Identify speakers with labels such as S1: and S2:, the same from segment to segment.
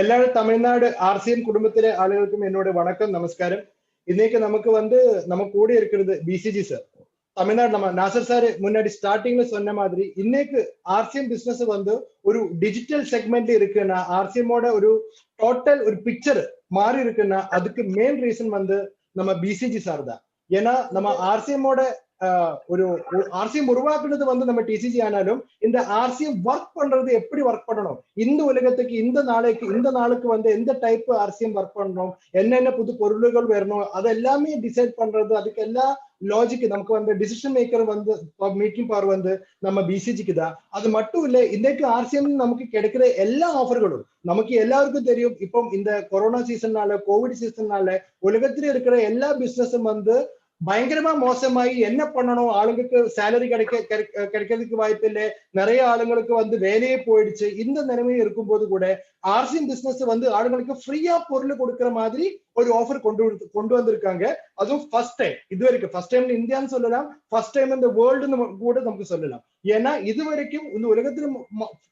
S1: எல்லாரும் தமிழ்நாடு ஆர்சிஎம் குடும்பத்திலே ஆளுகளுக்கும் என்னோட வணக்கம் நமஸ்காரம். இன்னைக்கு நம்ம கூட இருக்கிறது பிசிஜி சார். தமிழ்நாடு நம்ம நாசர் சார் முன்னாடி ஸ்டார்டிங்ல சொன்ன மாதிரி இன்னைக்கு ஆர்சிஎம் பிசினஸ் ஒரு டிஜிட்டல் செக்மெண்ட்ல இருக்குன்னா ஆர்சிஎமோட ஒரு டோட்டல் ஒரு பிக்சர் மாறி இருக்குன்னா அதுக்கு மெயின் ரீசன் நம்ம பிசிஜி சார் தான். ஏன்னா நம்ம ஆர்சிஎமோட ஒரு ஆர்சிஎம் உருவாக்குனது நம்ம டிசிஜி ஆனாலும் இந்த ஆர்சிஎம் ஒர்க் பண்றது எப்படி ஒர்க் பண்ணணும், இந்த உலகத்துக்கு இந்த நாளுக்கு எந்த டைப் ஆர்சிஎம் ஒர்க் பண்ணணும், என்னென்ன புது பொருள்கள் வரணும், அதெல்லாமே டிசைட் பண்றது, அதுக்கு எல்லா லாஜிக் நமக்கு டிசிஷன் மேக்கர் மீட்டிங் பவர் நம்ம பிசிஜிக்கு தான். அது மட்டும் இல்ல, இன்னைக்கு ஆர்சிஎம் நமக்கு கிடைக்கிற எல்லா ஆஃபர்களும் நமக்கு எல்லாருக்கும் தெரியும். இப்போ இந்த கொரோனா சீசன்னால கோவிட் சீசன்னால உலகத்துல இருக்கிற எல்லா பிசினஸும் பயங்கரமா மோசமாயி என்ன பண்ணணும், ஆளுங்களுக்கு சேலரி கிடைக்கிறதுக்கு வாய்ப்பு இல்லை, நிறைய ஆளுங்களுக்கு வேலையே போயிடுச்சு. இந்த நிலைமையும் இருக்கும்போது கூட ஆர்சிஎம் பிசினஸ் ஆளுங்களுக்கு ஃப்ரீயா பொருள் கொடுக்கிற மாதிரி ஒரு ஆஃபர் கொண்டு வந்திருக்காங்க. அதுவும் ஃபர்ஸ்ட் டைம், இது வரைக்கும் ஃபர்ஸ்ட் டைம் இந்தியான்னு சொல்லலாம், ஃபர்ஸ்ட் டைம் இந்த வேர்ல்டு கூட நமக்கு சொல்லலாம். ஏன்னா இது வரைக்கும் இந்த உலகத்துல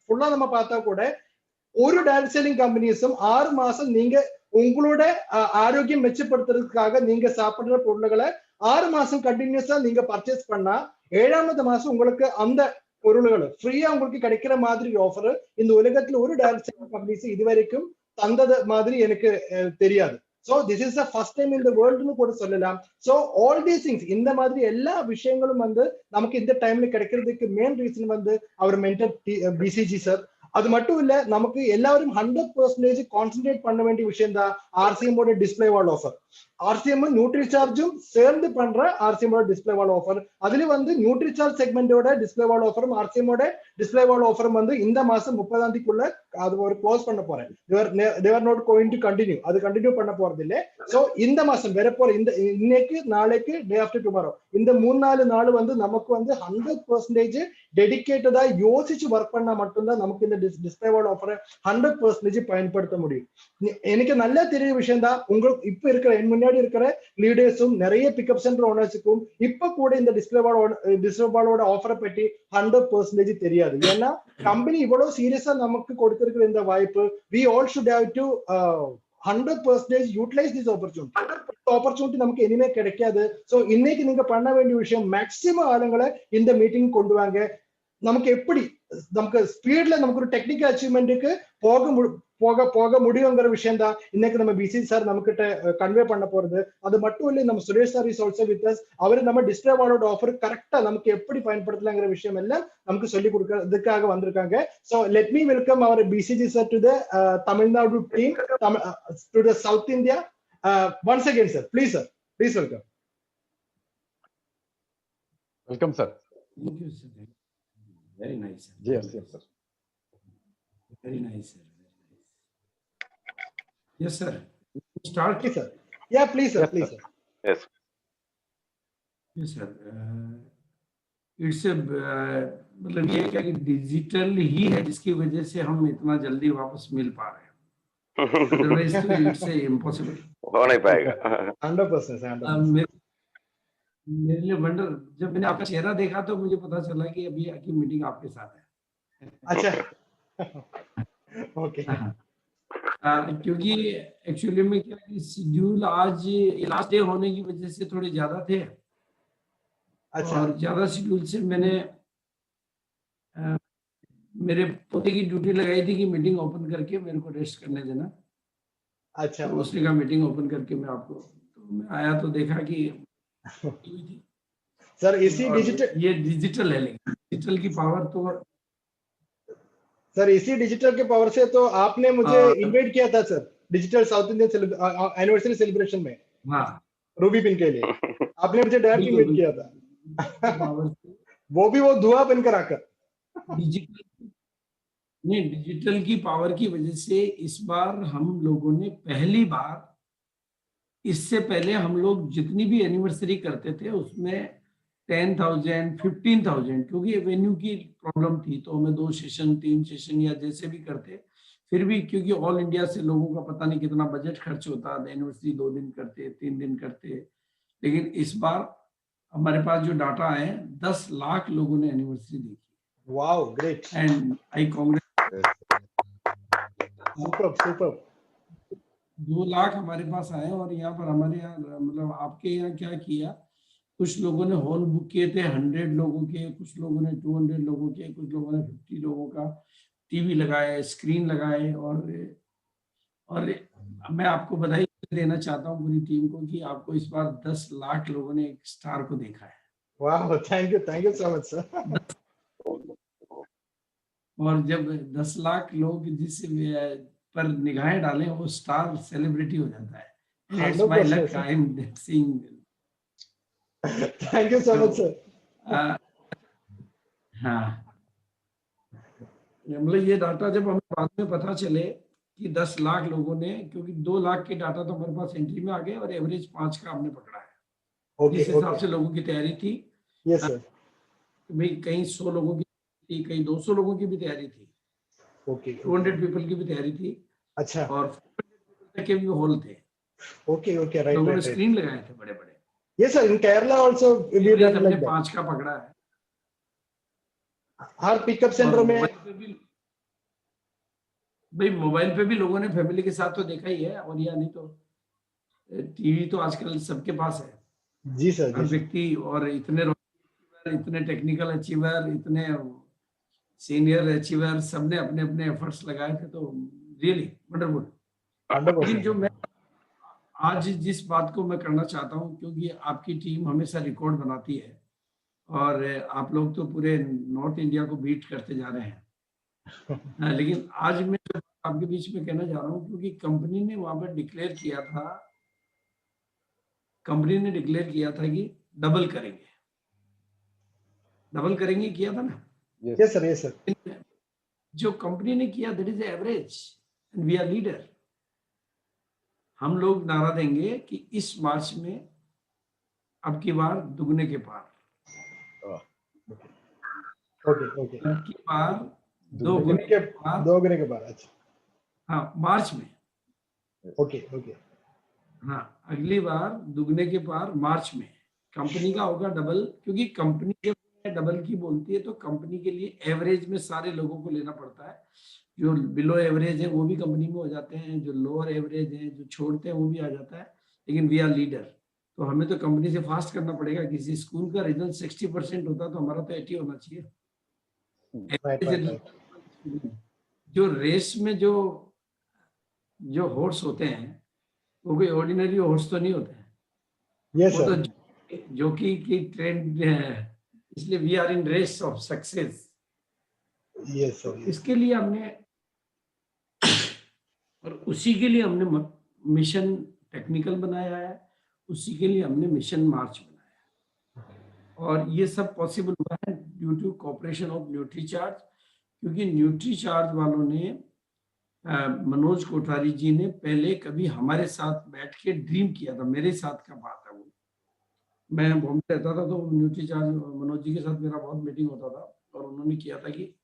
S1: ஃபுல்லா நம்ம பார்த்தா கூட ஒரு டைரக்ட் செல்லிங் கம்பெனிஸும் 6 மாசம் நீங்க உங்களோட ஆரோக்கியம் மெச்சப்படுத்துறதுக்காக நீங்க சாப்பிடுற பொருள்களை 6 மாசம் கண்டினியூஸா நீங்க பர்ச்சேஸ் பண்ணா 7ஆவது மாசம் உங்களுக்கு அந்த பொருள்கள் ஃப்ரீயா உங்களுக்கு கிடைக்கிற மாதிரி ஆஃபர் இந்த உலகத்துல ஒரு டைரக்ட் செல்லிங் கம்பெனிஸ் இதுவரைக்கும் தந்தது மாதிரி எனக்கு தெரியாது. So this is the first time in the world னு கூட சொல்லலாம். So all these things, இந்த மாதிரி எல்லா விஷயங்களும் நமக்கு இந்த டைம்ல கிடைக்கிறதுக்கு மெயின் ரீசன் அவர் மென்டர் பிசிஜி சார். அது மட்டும் இல்ல, நமக்கு எல்லாரும் 100% கான்சென்ட்ரேட் பண்ண வேண்டிய விஷயம் தான் ஆர்சிஎமோட டிஸ்பிளே வால் ஆஃபர். ஆர்சிஎம் நியூட்ரி சார்ஜும் சேர்ந்து பண்ற ஆர்சிஎமோட டிஸ்பிளே வால் ஆஃபர். அதுல நியூட்ரி சார்ஜ் செக்மெண்டோட டிஸ்பிளே வால் ஆஃபரும் ஆர்சிஎமோட டிஸ்பிளே வால் ஆஃபரும் இந்த மாசம் 30ஆம் தேதிக்குள்ள அது ஒரு க்ளோஸ் பண்ண போறேன். they are not going to continue, அது கண்டினியூ பண்ண போறது இல்ல. சோ இந்த மாசம் வரப்போற இன்னைக்கு நாளைக்கு டே ஆஃப்டர் டுமாரோ இந்த 3-4 நாள் நமக்கு 100% டெடிகேட்டடா யோசிச்சு ஒர்க் பண்ணா மட்டும்தான் நமக்கு இந்த டிஸ்பிளே வால் ஆஃபரை 100% பயன்படுத்த முடியும். எனக்கு நல்லா தெரிய விஷயம் தான், உங்களுக்கு இப்ப இருக்கிற முன்னாடி இருக்கிற லீடர்ஸும் நிறைய பிக்கப் சென்டர் ஓனர்ஸுக்கும் இப்ப கூட இந்த டிஸ்பிளே வாலோட ஆஃபரை பற்றி 100% தெரியாது. ஏன்னா கம்பெனி இவ்வளவு சீரியஸா நமக்கு கொடுத்திருக்கிற இந்த வாய்ப்பு, we all should have to 100% utilize this opportunity நமக்கு இனிமே கிடைக்காது. சோ இன்னைக்கு நீங்க பண்ண வேண்டிய விஷயம், மேக்சிமம் ஆளுங்களை இந்த மீட்டிங் கொண்டு வாங்க. நமக்கு ஸ்பீட்ல நமக்கு ஒரு டெக்னிக்கல் அச்சீவ்மெண்ட்டுக்கு போக முடியுங்கிற விஷயம் தான் இன்னைக்கு நம்ம பிசி சார் நமக்கிட்ட கன்வே பண்ண போறது. அது மட்டும் இல்ல, நம்ம Suresh sir is also with us. அவரு நம்ம டிஸ்பிளே வாலோட ஆஃபர் கரெக்டா நமக்கு எப்படி பயன்படுத்தலாங்கிற விஷயம் எல்லாம் நமக்கு சொல்லி கொடுக்கறதுக்காக வந்திருக்காங்க. So let me welcome our BCG sir to the Tamil Nadu team, to the South India. Once again sir, please welcome.
S2: Welcome sir.
S3: Thank you, sir. Very nice, sir.
S2: Yes, sir.
S3: Very nice, sir. Yes, sir. Start.
S1: Please, sir. Yeah, please, sir. Please, sir.
S2: Yes.
S3: Yes, sir. It's a मतलब ये क्या कि digital ही है जिसकी वजह से हम इतना जल्दी वापस मिल पा रहे हैं. Otherwise, it's impossible.
S2: हो नहीं पाएगा.
S1: 100%.
S3: मेरे लिए वंडर, जब मैंने आपका चेहरा देखा तो मुझे पता चला कि अभी की मीटिंग आपके साथ है.
S1: अच्छा. ओके.
S3: क्योंकि एक्चुअली में क्या कि शेड्यूल आज लास्ट डे होने की वजह से थोड़े ज्यादा थे. अच्छा. और ज्यादा शेड्यूल से मैंने मेरे पोते की ड्यूटी लगाई थी कि मीटिंग ओपन करके मेरे को रेस्ट करने देना.
S1: अच्छा.
S3: तो उसने कहा मीटिंग ओपन करके मैं आपको, तो मैं आया तो देखा कि
S1: सर इसी डिजिटल,
S3: ये डिजिटल है, लेकिन डिजिटल की पावर तो
S1: सर इसी डिजिटल के पावर से तो आपने मुझे इनवाइट किया था sir digital south Indian anniversary celebration में.
S3: हाँ,
S1: रूबी पिन के लिए आपने मुझे डायरेक्ट इनवाइट किया था. वो भी वो धुआं बनकर आकर.
S3: डिजिटल की पावर की वजह से इस बार हम लोगों ने पहली बार, इससे पहले हम लोग जितनी भी एनिवर्सरी करते थे उसमें 10,000, 15,000, क्योंकि वेन्यू की प्रॉब्लम थी तो हमें 2 सेशन 3 सेशन या जैसे भी करते, फिर भी क्योंकि ऑल इंडिया से लोगों का पता नहीं कितना बजट खर्च होता, एनिवर्सरी 2 दिन करते, 3 दिन करते. लेकिन इस बार हमारे पास जो डाटा है 10 लाख लोगों ने एनिवर्सरी देखी.
S1: Wow, great.
S3: And I congratulate
S1: super super.
S3: 2 lakh हमारे पास आए और यहाँ पर हमारे यहाँ मतलब आपके यहाँ क्या किया, कुछ लोगों ने हॉल बुक किए थे 100 लोगों के, कुछ लोगों ने 200 लोगों के, कुछ लोगों ने 50 लोगों का टीवी लगाए, स्क्रीन लगाए। और मैं आपको बधाई देना चाहता हूँ पूरी टीम को कि आपको इस बार 10 लाख लोगों ने एक स्टार को देखा है।
S1: वाह, thank you so much sir.
S3: और जब 10 लाख लोग जिस पर निगाहें डालें वो स्टार सेलिब्रिटी हो जाता है। It's my
S1: 100%
S3: luck, I am seeing.
S1: Thank you so much sir.
S3: हाँ, मतलब ये डाटा जब हमें बाद में पता चले कि 10 लाख लोगों ने, क्योंकि 2 लाख के डाटा तो हमारे पास एंट्री में आ गए और एवरेज 5 का हमने पकड़ा है।
S1: ओके
S3: जिस हिसाब
S1: ओके,
S3: से लोगों की तैयारी थी,
S1: यस सर।
S3: भाई कहीं 100 लोगों की थी, कहीं 200 लोगों की भी तैयारी थी,
S1: ओके
S3: 200 पीपल की भी तैयारी थी,
S1: अच्छा,
S3: और 400 तक के भी हॉल थे।
S1: ओके ओके, राइट
S3: लोगों ने
S1: राइट राइट।
S3: स्क्रीन लगाए थे बड़े बड़े।
S1: Yes sir, in Kerala also we
S3: average
S1: done
S3: हमने
S1: लाइक दैट।
S3: 5 का पकड़ा है।
S1: हर पिकअप
S3: और
S1: सेंटर में।
S3: मोबाइल पे भी, भाई मोबाइल पे भी लोगों ने फैमिली के साथ तो देखा ही है, और या नहीं तो टीवी तो आजकल सबके पास है,
S1: जी सर,
S3: हर
S1: जी सर।
S3: व्यक्ति। और इतने टेक्निकल अचीवर, इतने सीनियर अचीवर, सबने अपने अपने एफर्ट्स लगाए थे, तो रियली वंडरफुल। लेकिन जो
S1: 100%।
S3: मैं आज जिस बात को मैं करना चाहता हूँ, क्योंकि आपकी टीम हमेशा रिकॉर्ड बनाती है और आप लोग तो पूरे नॉर्थ इंडिया को बीट करते जा रहे हैं। लेकिन आज मैं जो आपके बीच में कहना चाह रहा हूँ, क्योंकि कंपनी ने वहां पर डिक्लेयर किया था, कंपनी ने डिक्लेयर किया था कि डबल करेंगे, डबल करेंगे, किया था ना।
S1: Yes sir, yes sir.
S3: जो कंपनी ने किया that is average and we are leader. हम लोग नारा देंगे कि इस मार्च में अब की बार दुगने के पार,
S1: ओके ओके,
S3: अब की बार
S1: दुगने
S3: दोगुने
S1: के
S3: के पार।
S1: दोगुने के बाद, अच्छा।
S3: हाँ, मार्च में।
S1: ओके ओके,
S3: हाँ, अगली बार दुगने के पार मार्च में कंपनी का होगा डबल, क्योंकि कंपनी जब डबल की बोलती है तो कंपनी के लिए एवरेज में सारे लोगों को लेना पड़ता है। जो बिलो एवरेज है वो भी कंपनी में हो जाते हैं, जो लोअर एवरेज है, जो छोड़ते हैं वो भी आ जाता है। लेकिन वी आर लीडर, तो हमें तो कंपनी से फास्ट करना पड़ेगा। किसी स्कूल का रिजल्ट 60% होता तो हमारा तो 80 होना चाहिए।
S1: Right right right.
S3: जो रेस में जो जो हॉर्स होते हैं वो कोई ऑर्डिनरी हॉर्स तो नहीं होते हैं,
S1: यस
S3: वो तो
S1: सर,
S3: जॉकी की ट्रेंड है। इसलिए we are in race of success.
S1: Yes
S3: तो
S1: सर, यस।
S3: इसके लिए हमने, और उसी के लिए हमने मिशन टेक्निकल बनाया है, उसी के लिए हमने मिशन मार्च बनाया है। और ये सब पॉसिबल हुआ है due to cooperation of Nutricharge, क्योंकि न्यूट्रीचार्ज वालों ने, मनोज कोठारी जी ने पहले कभी हमारे साथ बैठ के ड्रीम किया था। मेरे साथ का बात है वो, मैं बॉम्बे रहता था तो न्यूट्रीचार्ज मनोज जी के साथ मेरा बहुत मीटिंग होता था, और उन्होंने किया था कि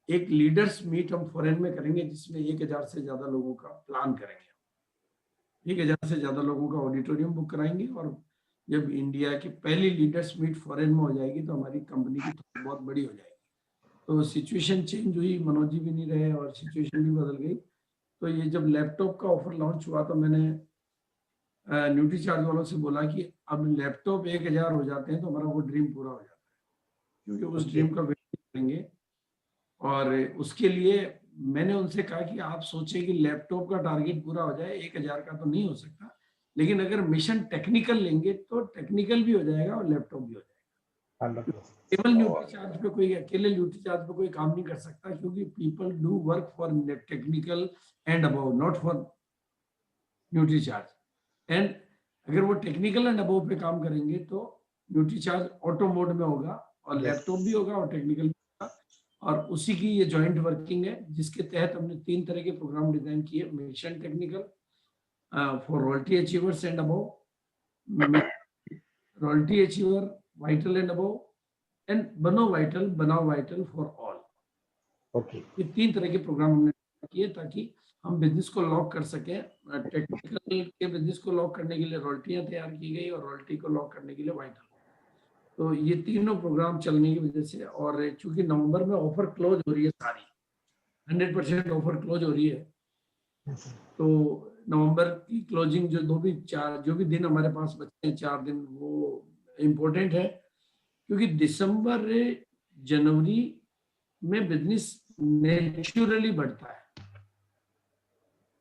S3: एक लीडर्स मीट हम फॉरेन में करेंगे, जिसमें 1000 से ज्यादा लोगों का प्लान करेंगे, 1000 से ज्यादा लोगों का ऑडिटोरियम बुक कराएंगे। और जब इंडिया की पहली लीडर्स मीट फॉरेन में हो जाएगी तो हमारी कंपनी की तो बहुत बड़ी हो जाएगी। तो सिचुएशन चेंज हुई, मनोज जी भी नहीं रहे और सिचुएशन भी बदल गई। तो ये जब लैपटॉप का ऑफर लॉन्च हुआ तो मैंने न्यूट्रीचार्ज वालों से बोला कि अब लैपटॉप 1000 हो जाते हैं तो हमारा वो ड्रीम पूरा हो जाता है, क्योंकि उस ड्रीम का वेट करेंगे। और उसके लिए मैंने उनसे कहा कि आप सोचें कि लैपटॉप का टारगेट पूरा हो जाए, 1000 का तो नहीं हो सकता, लेकिन अगर मिशन टेक्निकल लेंगे तो टेक्निकल भी हो जाएगा और लैपटॉप भी हो जाएगा।
S1: 100%।
S3: केवल न्यूट्री चार्ज पे कोई, अकेले न्यूट्री चार्ज पे कोई काम नहीं कर सकता, क्योंकि people do work for technical and above, not for nutri charge. And अगर वो टेक्निकल एंड अबव पे काम करेंगे तो न्यूट्री चार्ज ऑटो मोड में होगा और
S1: Yes.
S3: लैपटॉप भी होगा और टेक्निकल भी होगा। और उसी की ये जॉइंट वर्किंग है, जिसके तहत हमने 3 तरह के प्रोग्राम डिजाइन किए। Mission technical for royalty achievers and above, royalty achiever, vital and above, and बनो वाइटल, बनाओ वाइटल फॉर ऑल।
S1: ओके,
S3: ये 3 तरह के प्रोग्राम हमने किए ताकि हम बिजनेस को लॉक कर सकें। टेक्निकल के बिजनेस को लॉक करने के लिए रॉयल्टियां तैयार की गई और रॉयल्टी को लॉक करने के लिए वाइटल। तो ये तीनों प्रोग्राम चलने की वजह से, और चूंकि नवंबर में ऑफर क्लोज हो रही है सारी, 100% ऑफर क्लोज हो रही है, तो नवंबर की क्लोजिंग जो भी दिन हमारे पास बचे हैं 4 दिन, वो इम्पोर्टेंट है, क्योंकि दिसंबर जनवरी में बिजनेस नेचुरली बढ़ता है।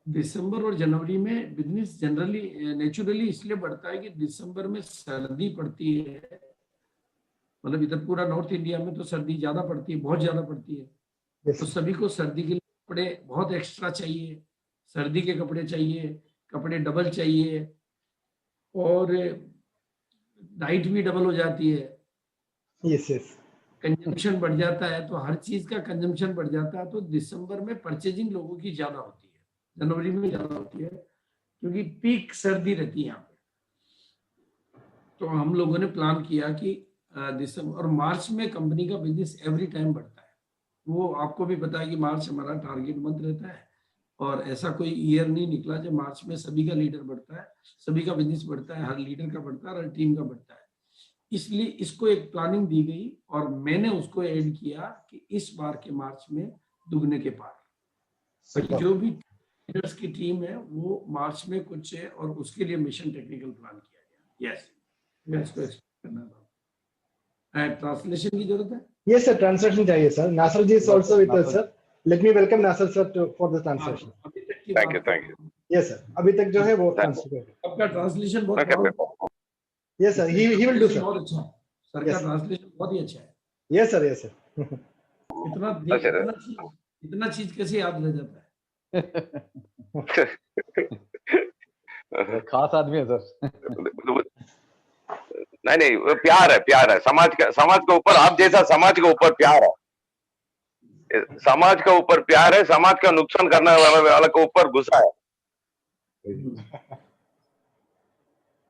S3: दिसंबर और जनवरी में बिजनेस जनरली नेचुरली इसलिए बढ़ता है कि दिसंबर में सर्दी पड़ती है, मतलब इधर पूरा नॉर्थ इंडिया में तो सर्दी ज्यादा पड़ती है, बहुत ज्यादा पड़ती है।
S1: Yes,
S3: तो
S1: sir.
S3: सभी को सर्दी के लिए कपड़े बहुत एक्स्ट्रा चाहिए, सर्दी के कपड़े चाहिए, कपड़े डबल चाहिए, और डाइट भी डबल हो जाती है,
S1: Yes, yes.
S3: कंजम्पशन बढ़ जाता है, तो हर चीज का कंजम्पशन बढ़ जाता है। तो दिसंबर में परचेजिंग लोगों की ज्यादा होती है, जनवरी में ज्यादा होती है, क्योंकि पीक सर्दी रहती है यहाँ पे। तो हम लोगों ने प्लान किया कि दिसंबर और मार्च में कंपनी का बिजनेस एवरी टाइम बढ़ता है। वो आपको भी पता है कि मार्च हमारा टारगेट मंथ रहता है, और ऐसा कोई ईयर नहीं निकला जब मार्च में सभी का लीडर बढ़ता है, सभी का बिजनेस बढ़ता है, हर लीडर का बढ़ता है, हर टीम का बढ़ता है। इसलिए इसको एक प्लानिंग दी गई, और मैंने उसको ऐड किया कि इस बार के मार्च में दुगने के पार।
S1: Super.
S3: जो भी लीडर्स की टीम है वो मार्च में कुछ है, और उसके लिए मिशन टेक्निकल प्लान किया गया। यस, मैं इसको एक्सप्लेन करना था। ट्रांसलेशन की जरूरत है?
S1: Yes, sir. Translation चाहिए sir. Nasser ji is also with us, sir. Let me welcome Nasser sir for the translation.
S3: अभी तक की
S2: Thank you,
S3: बात
S2: thank you.
S1: Yes, sir. अभी तक जो है वो
S2: Thank
S1: translate.
S3: आपका ट्रांसलेशन बहुत
S2: Okay,
S3: बहुत-
S1: Yes, sir. He will do, sir.
S3: बहुत अच्छा है सर का
S1: Yes.
S3: ट्रांसलेशन, बहुत ही अच्छा है।
S1: Yes, sir. Yes, sir.
S2: अच्छा,
S3: इतना चीज कैसे याद रह जाता है?
S2: खास आदमी है सर। नहीं, वो प्यार है समाज के ऊपर, आप जैसा समाज के ऊपर प्यार है, समाज के ऊपर प्यार है, समाज का नुकसान करने वाले के ऊपर गुस्सा है।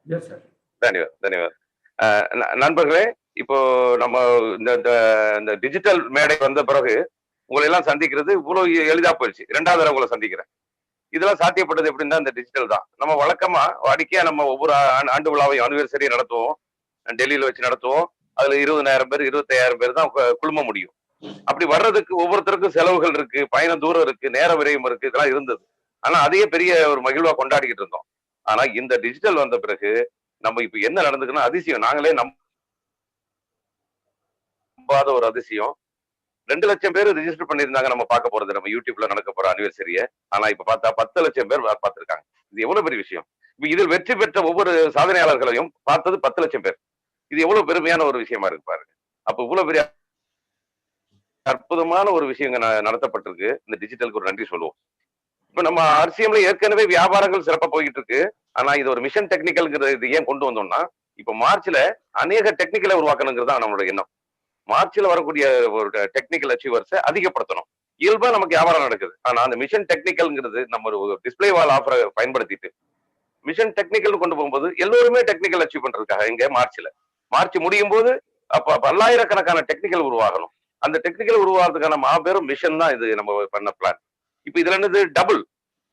S3: Yes sir.
S2: धन्यवाद நண்பர்களே, இப்போ நம்ம இந்த டிஜிட்டல் மேடை வந்த பிறகு உங்களை எல்லாம் சந்திக்கிறது இவ்வளவு எளிதா போயிடுச்சு. 2வது தடவை உங்களை சந்திக்கிறேன். இதெல்லாம் சாத்தியப்பட்டது எப்படின்னா இந்த டிஜிட்டல் தான். நம்ம வழக்கமா வாடிக்கையா நம்ம ஒவ்வொரு ஆண்டு விழாவையும் ஆனிவர்சரி நடத்துவோம், டெல்லியில வச்சு நடத்துவோம். அதுல 20,000 பேர் 25,000 பேர் தான் குழும முடியும். அப்படி வர்றதுக்கு ஒவ்வொருத்தருக்கும் செலவுகள் இருக்கு, பயண தூரம் இருக்கு, நேர விரயம் இருக்கு, இதெல்லாம் இருந்தது. ஆனா அதையே பெரிய ஒரு மகிழ்வா கொண்டாடிக்கிட்டு இருந்தோம். ஆனா இந்த டிஜிட்டல் வந்த பிறகு நம்ம இப்ப என்ன நடந்துக்குன்னா அதிசயம், நாங்களே நம்பாத ஒரு அதிசயம். 2 லட்சம் பேர் ரிஜிஸ்டர் பண்ணியிருந்தாங்க நம்ம பார்க்க போறது, நம்ம யூடியூப்ல நடக்க போற அனிவர்சரிய. ஆனா இப்ப பார்த்தா 10 லட்சம் பேர் பார்த்திருக்காங்க. இது எவ்வளவு பெரிய விஷயம். இப்ப இதில் வெற்றி பெற்ற ஒவ்வொரு சாதனையாளர்களையும் பார்த்தது 10 லட்சம் பேர். இது எவ்வளவு பெருமையான ஒரு விஷயமா இருக்கு பாருங்க. அப்ப இவ்வளவு பெரிய அற்புதமான ஒரு விஷயம் நடத்தப்பட்டிருக்கு. இந்த டிஜிட்டலுக்கு ஒரு நன்றி சொல்லுவோம். இப்ப நம்ம RCMல ஏற்கனவே வியாபாரங்கள் சிறப்பா போயிட்டு இருக்கு. ஆனா இது ஒரு மிஷன் டெக்னிக்கல்ங்கிறது இது ஏன் கொண்டு வந்தோம்னா, இப்ப மார்ச்ல அநேக டெக்னிக்கலை உருவாக்கணுங்கிறது தான் நம்மளோட எண்ணம். மார்ச்ல வரக்கூடிய ஒரு டெக்னிக்கல் அச்சீவர்ஸை அதிகப்படுத்தணும். இயல்பா நமக்கு வியாபாரம் நடக்குது. ஆனா அந்த மிஷன் டெக்னிக்கல்ங்கிறது நம்ம ஒரு டிஸ்பிளே வால் ஆஃபரை பயன்படுத்திட்டு மிஷன் டெக்னிக்கல் கொண்டு போகும்போது எல்லோருமே டெக்னிக்கல் அச்சீவ் பண்றதுக்காக இங்க மார்ச் முடியும் போது அப்ப பல்லாயிரக்கணக்கான டெக்னிக்கல் உருவாகணும். அந்த டெக்னிக்கல் உருவாகிறதுக்கான மாபெரும் மிஷன் தான் இது நம்ம பண்ண பிளான். இப்ப இதுல என்னது டபுள்,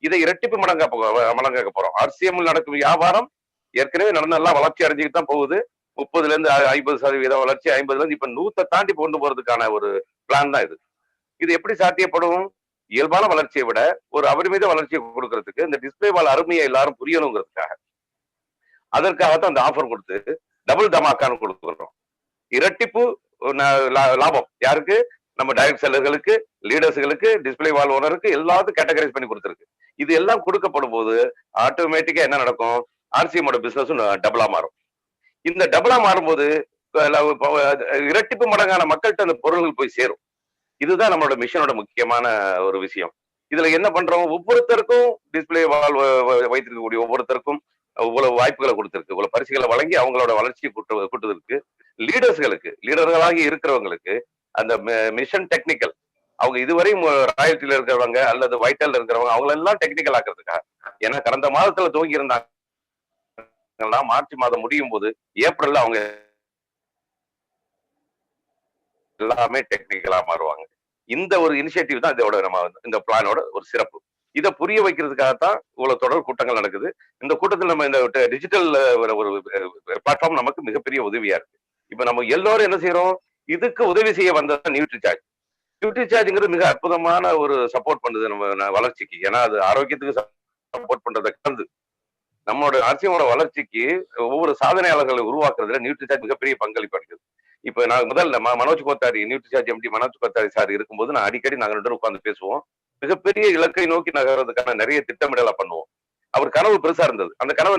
S2: இதை இரட்டிப்பு மடங்காக்க போறோம். RCM நடக்கும் வியாபாரம் ஏற்கனவே நல்லா வளர்ச்சி அடைஞ்சுக்கிட்டு தான் போகுது. 30ல இருந்து 50% வளர்ச்சி, 50ல இருந்து இப்ப 100 தாண்டி கொண்டு போறதுக்கான ஒரு பிளான் தான் இது. இது எப்படி சாத்தியப்படும்? இயல்பான வளர்ச்சியை விட ஒரு அபரிமித வளர்ச்சியை கொடுக்கறதுக்கு இந்த டிஸ்பிளே வால் அருமையை எல்லாரும் புரியணுங்கிறதுக்காக, அதற்காகத்தான் அந்த ஆஃபர் கொடுத்து டபுள் தமாக்கான்னு கொடுக்குறோம். இரட்டிப்பு லாபம் யாருக்கு? நம்ம டைரக்ட் செல்லர்களுக்கு, லீடர்ஸ்களுக்கு, டிஸ்பிளே வால் ஓனருக்கு எல்லாத்துக்கும் கேட்டகரைஸ் பண்ணி கொடுத்துருக்கு. இது எல்லாம் கொடுக்கப்படும் போது ஆட்டோமேட்டிக்கா என்ன நடக்கும்? RCMோட பிசினஸும் டபுளா மாறும். இந்த டபுளா மாறும்போது இரட்டிப்பு மடங்கான மக்கள்கிட்ட அந்த பொருள்கள் போய் சேரும். இதுதான் நம்மளோட மிஷனோட முக்கியமான ஒரு விஷயம். இதுல என்ன பண்றோம்? ஒவ்வொருத்தருக்கும் டிஸ்பிளே வால் வைத்திருக்கக்கூடிய ஒவ்வொருத்தருக்கும் இவ்வளவு வாய்ப்புகளை கொடுத்திருக்கு, இவ்வளவு பரிசுகளை வழங்கி அவங்களோட வளர்ச்சியை கூட்டுவதற்கு, லீடர்களாகி இருக்கிறவங்களுக்கு அந்த மிஷன் டெக்னிக்கல், அவங்க இதுவரையும் ராயல்டில இருக்கிறவங்க அல்லது வைட்டல் இருக்கிறவங்க அவங்களெல்லாம் டெக்னிக்கல் ஆக்குறதுக்காக. ஏன்னா கடந்த மாதத்துல துவங்கி இருந்தாங்க, மார்ச் மாதம் முடியும் போது ஏப்ரல்ல அவங்க எல்லாமே டெக்னிக்கலா மாறுவாங்க. இந்த ஒரு இனிஷியேட்டிவ் தான் இதோட நம்ம இந்த பிளானோட ஒரு சிறப்பு. இதை புரிய வைக்கிறதுக்காகத்தான் இவ்வளவு தொடர் கூட்டங்கள் நடக்குது. இந்த கூட்டத்தில் நம்ம இந்த டிஜிட்டல் ஒரு பிளாட்ஃபார்ம் நமக்கு மிகப்பெரிய உதவியா இருக்கு. இப்ப நம்ம எல்லாரும் என்ன செய்யறோம்? இதுக்கு உதவி செய்ய வந்தது நியூட்ரிசார்ஜ். நியூட்ரி சார்ஜ்ங்கிறது மிக அற்புதமான ஒரு சப்போர்ட் பண்ணுது நம்ம வளர்ச்சிக்கு. ஏன்னா அது ஆரோக்கியத்துக்கு சப்போர்ட் பண்றதை கலந்து நம்மளோட ஆர்சிஎமோட வளர்ச்சிக்கு ஒவ்வொரு சாதனையாளர்களை உருவாக்குறதுல நியூட்ரி சார்ஜ் மிகப்பெரிய பங்களிப்பு அளிக்குது. இப்ப நான் முதல்ல Manoj Kothari, Nutricharge MD Manoj Kothari sir இருக்கும்போது நான் அடிக்கடி நாங்க 2 பேரும் உட்கார்ந்து பேசுவோம். மிகப்பெரிய இலக்கை நோக்கி நகர்றதுக்கான நிறைய திட்டமிடலை பண்ணுவோம். அவர் கனவு பெருசா இருந்தது. அந்த கனவு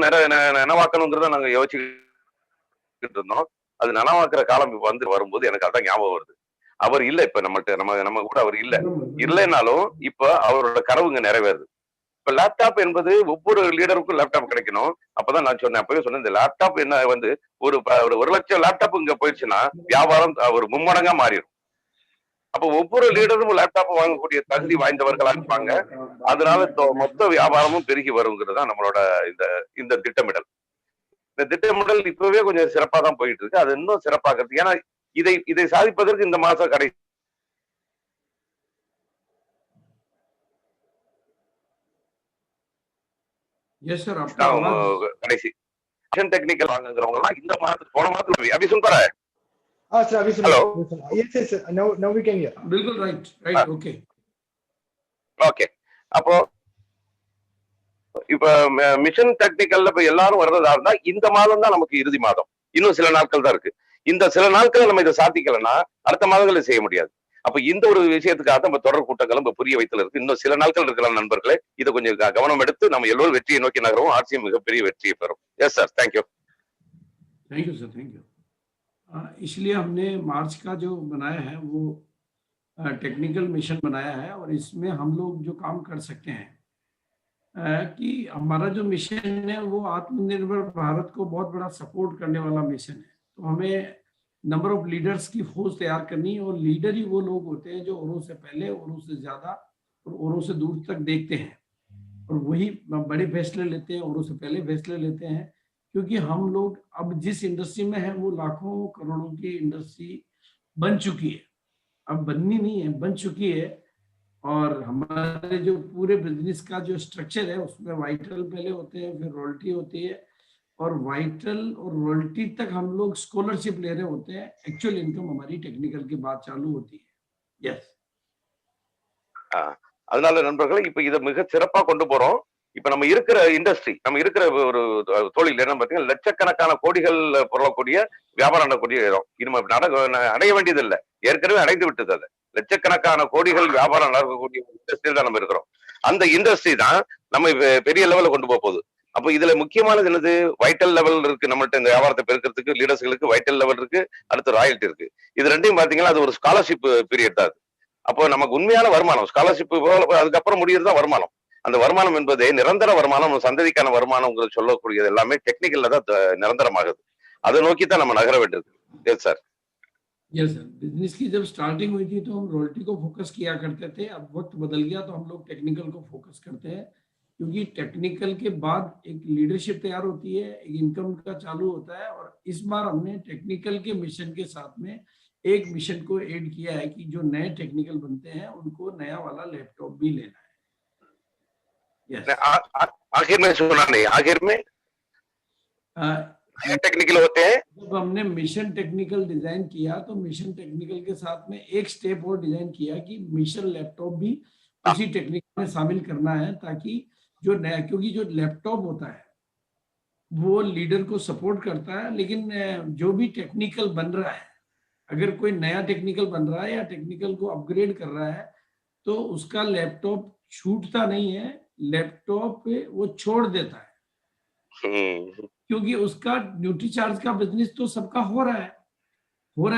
S2: நனவாக்கணுங்கிறத நாங்க யோசிச்சுட்டு இருந்தோம். அது நனவாக்குற காலம் இப்ப வந்து வரும்போது எனக்கு அதான் ஞாபகம் வருது. அவர் இல்ல, இப்ப நம்ம கூட அவர் இல்ல. இல்லைன்னாலும் இப்ப அவரோட கனவுங்க நிறைவேறுது. இப்ப லேப்டாப் என்பது ஒவ்வொரு லீடருக்கும் லேப்டாப் கிடைக்கணும். அப்பதான் நான் சொன்னேன், அப்பவே சொன்னேன், இந்த லேப்டாப் என்ன வந்து ஒரு 1,00,000 லேப்டாப் இங்க போயிடுச்சுன்னா வியாபாரம் ஒரு மும்மடங்கா மாறிடும். அப்ப ஒவ்வொரு லீடரும் லேப்டாப் வாங்கக்கூடிய தகுதி வாய்ந்தவர்களா இருப்பாங்க. அதனால மொத்த வியாபாரமும் பெருகி வருங்கிறது தான் நம்மளோட இந்த திட்டமிடல். இந்த திட்டமிடல் இப்பவே கொஞ்சம் சிறப்பா தான் போயிட்டு இருக்கு. அது இன்னும் சிறப்பாகிறது. ஏன்னா இதை சாதிப்பதற்கு இந்த மாசம் கடைசி கடைசி டெக்னிக்கல் வாங்குறவங்க எல்லாம் இந்த மாதத்துக்கு போன மாதத்துல अभी सुन पा रहा है?
S1: sir, अभी सुन.
S2: Hello?
S1: Yes, now we can hear.
S3: बिल्कुल right, okay.
S2: ஓகே. அப்போ இப்ப மிஷன் டெக்னிக்கல்ல இப்ப எல்லாரும் வர்றதா இருந்தா இந்த மாதம் தான் நமக்கு இறுதி மாதம். இன்னும் சில நாட்கள் தான் இருக்கு. இந்த சில நாட்கள் நம்ம இதை சாதிக்கலன்னா அடுத்த மாதங்களை செய்ய முடியாது. அப்ப இந்த ஒரு விஷயத்துக்காக நம்ம தொடர் கூட்டங்களும் இப்ப புரிய வைத்தல இருக்கு. இன்னும் சில நாட்கள் இருக்கலாம் நண்பர்களே. இதை கொஞ்சம் கவனம் எடுத்து நம்ம எல்லோரும் வெற்றியை நோக்கி நகரும். ஆர்சிஎம் மிகப்பெரிய வெற்றியை பெறும். Yes sir, thank you.
S3: Thank you sir, thank you. इसलिए हमने मार्च का जो बनाया है वो टेक्निकल मिशन बनाया है और इसमें हम लोग जो काम कर सकते हैं कि हमारा जो मिशन है वो आत्मनिर्भर भारत को बहुत बड़ा सपोर्ट करने वाला मिशन है. तो हमें नंबर ऑफ लीडर्स की फौज तैयार करनी है और लीडर ही वो लोग होते हैं जो औरों से पहले, औरों से ज्यादा और औरों से दूर तक देखते हैं और वही बड़े फैसले लेते हैं, औरों से पहले फैसले लेते हैं. क्योंकि हम लोग अब जिस इंडस्ट्री में हैं वो लाखों करोड़ों की इंडस्ट्री बन चुकी है. अब बननी नहीं है, बन चुकी है. और हमारे जो पूरे बिजनेस का जो स्ट्रक्चर है उसमें वाइटल पहले होते हैं, फिर रॉयल्टी होती है और वाइटल और रॉयल्टी तक हम लोग स्कॉलरशिप ले रहे होते हैं. एक्चुअल इनकम हमारी टेक्निकल की बात चालू होती है. यस.
S2: அதனால நண்பர்களே இப்ப இதை மிக சிறப்பா கொண்டு போறோம். இப்ப நம்ம இருக்கிற இண்டஸ்ட்ரி, நம்ம இருக்கிற ஒரு தொழில் என்ன பார்த்தீங்கன்னா லட்சக்கணக்கான கோடிகள் பொருளக்கூடிய வியாபாரம் நடக்கூடிய இடம். இது நம்ம அடைய வேண்டியது இல்லை, ஏற்கனவே அடைந்து விட்டது. அது லட்சக்கணக்கான கோடிகள் வியாபாரம் நடக்கக்கூடிய இண்டஸ்ட்ரியில் தான் நம்ம இருக்கிறோம். அந்த இண்டஸ்ட்ரி தான் நம்ம பெரிய லெவலில் கொண்டு போக போகுது. அப்போ இதுல முக்கியமானது என்னது? வைட்டல் லெவல் இருக்கு. நம்மள்ட்ட இந்த வியாபாரத்தை பெருக்கிறதுக்கு லீடர்ஸ்களுக்கு வைட்டல் லெவல் இருக்கு, அடுத்து ராயல்ட்டி இருக்கு. இது ரெண்டையும் பாத்தீங்கன்னா அது ஒரு ஸ்காலர்ஷிப் பீரியட் தான். அப்போ நமக்கு உண்மையான வருமானம் ஸ்காலர்ஷிப் அதுக்கப்புறம் முடியறது தான் வருமானம். அந்த வருமானம் என்பதே நிரந்தர வருமானம், சந்ததிக்கான வருமானம் சொல்லக்கூடியது எல்லாமே டெக்னிக்கல்ல தான் நிரந்தரமாகுது. அதை நோக்கி தான் நம்ம நகர வேண்டியது. Yes sir.
S3: Yes sir. Business की जब स्टार्टिंग हुई थी तो हम रॉयल्टी को फोकस किया करते थे. अब वक्त बदल गया तो हम लोग टेक्निकल को फोकस करते हैं. क्योंकि टेक्निकल के बाद एक लीडरशिप तैयार होती है, एक इनकम का चालू होता है. और इस बार हमने टेक्निकल के मिशन के साथ में एक मिशन को ऐड किया है कि जो नए टेक्निकल बनते हैं उनको नया वाला लैपटॉप भी लेना है.
S2: yes. आखिर में सुना नहीं, आखिर में टेक्निकल होते हैं.
S3: जब हमने मिशन टेक्निकल डिजाइन किया तो मिशन टेक्निकल के साथ में एक स्टेप और डिजाइन किया कि मिशन लैपटॉप भी उसी टेक्निकल में शामिल करना है, ताकि जो नया, क्योंकि जो लैपटॉप होता है वो लीडर को सपोर्ट करता है, लेकिन जो भी टेक्निकल बन रहा है, अगर कोई नया टेक्निकल बन रहा है या टेक्निकल को अपग्रेड कर रहा है तो उसका लैपटॉप छूटता नहीं है, लैपटॉप वो छोड़ देता है. क्योंकि उसका न्यूट्री चार्ज का बिजनेस तो सबका हो रहा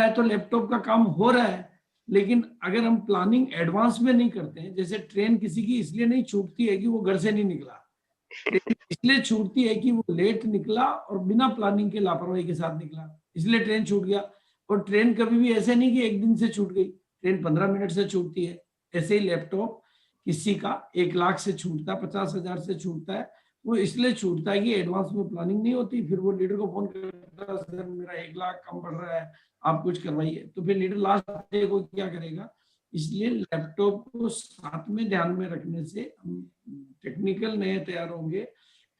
S3: है तो लैपटॉप का काम हो रहा है. लेकिन अगर हम प्लानिंग एडवांस में नहीं करते हैं, जैसे ट्रेन किसी की इसलिए नहीं छूटती है कि वो घर से नहीं निकला, इसलिए छूटती है कि वो लेट निकला और बिना प्लानिंग के लापरवाही के साथ निकला, इसलिए ट्रेन छूट गया. और ट्रेन कभी भी ऐसे नहीं कि एक दिन से छूट गई, ट्रेन 15 मिनट से छूटती है. ऐसे ही लैपटॉप किसी का 1 लाख से छूटता है, 50,000 से छूटता है. वो इसलिए छूटता है कि एडवांस में प्लानिंग नहीं होती. फिर वो लीडर को फोन करता है, सर मेरा 1 लाख कम पड़ रहा है, आप कुछ करवाइए. तो फिर लीडर लास्ट डे को क्या करेगा? इसलिए लैपटॉप को साथ में ध्यान में रखने से हम टेक्निकल नए तैयार होंगे,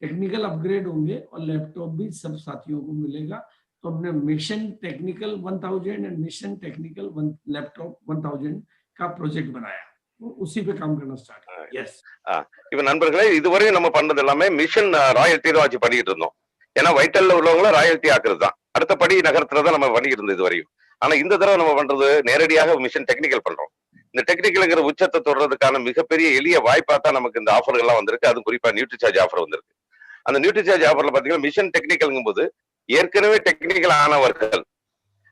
S3: टेक्निकल अपग्रेड होंगे और लैपटॉप भी सब साथियों को मिलेगा. तो हमने mission technical 1000 and mission technical laptop 1000 का प्रोजेक्ट बनाया, वो उसी पे काम करना स्टार्ट किया। यस
S2: இப்ப நண்பர்களே, இதுவரையும் நம்ம பண்ணது எல்லாமே மிஷன் ராயல்ட்டி தான் வச்சு பண்ணிட்டு இருந்தோம். ஏன்னா வைட்டல்ல உள்ளவங்கள ராயல்ட்டி ஆக்குறது தான் அடுத்த படி நகரத்துலதான் நம்ம பண்ணிட்டு இருந்தது இதுவரையும். ஆனா இந்த தடவை நம்ம பண்றது நேரடியாக மிஷன் டெக்னிக்கல் பண்றோம். இந்த டெக்னிக்கல்ங்கிற உச்சத்தை தொடர்றதுக்கான மிகப்பெரிய எளிய வாய்ப்பா தான் நமக்கு இந்த ஆஃபர்கள் எல்லாம் வந்திருக்கு. அது குறிப்பா நியூட்ரி சார்ஜ் ஆஃபர் வந்திருக்கு. அந்த நியூட்ரி சார்ஜ் ஆஃபர்ல பாத்தீங்கன்னா மிஷன் டெக்னிக்கல்ங்கும் போது ஏற்கனவே டெக்னிக்கல் ஆனவர்கள்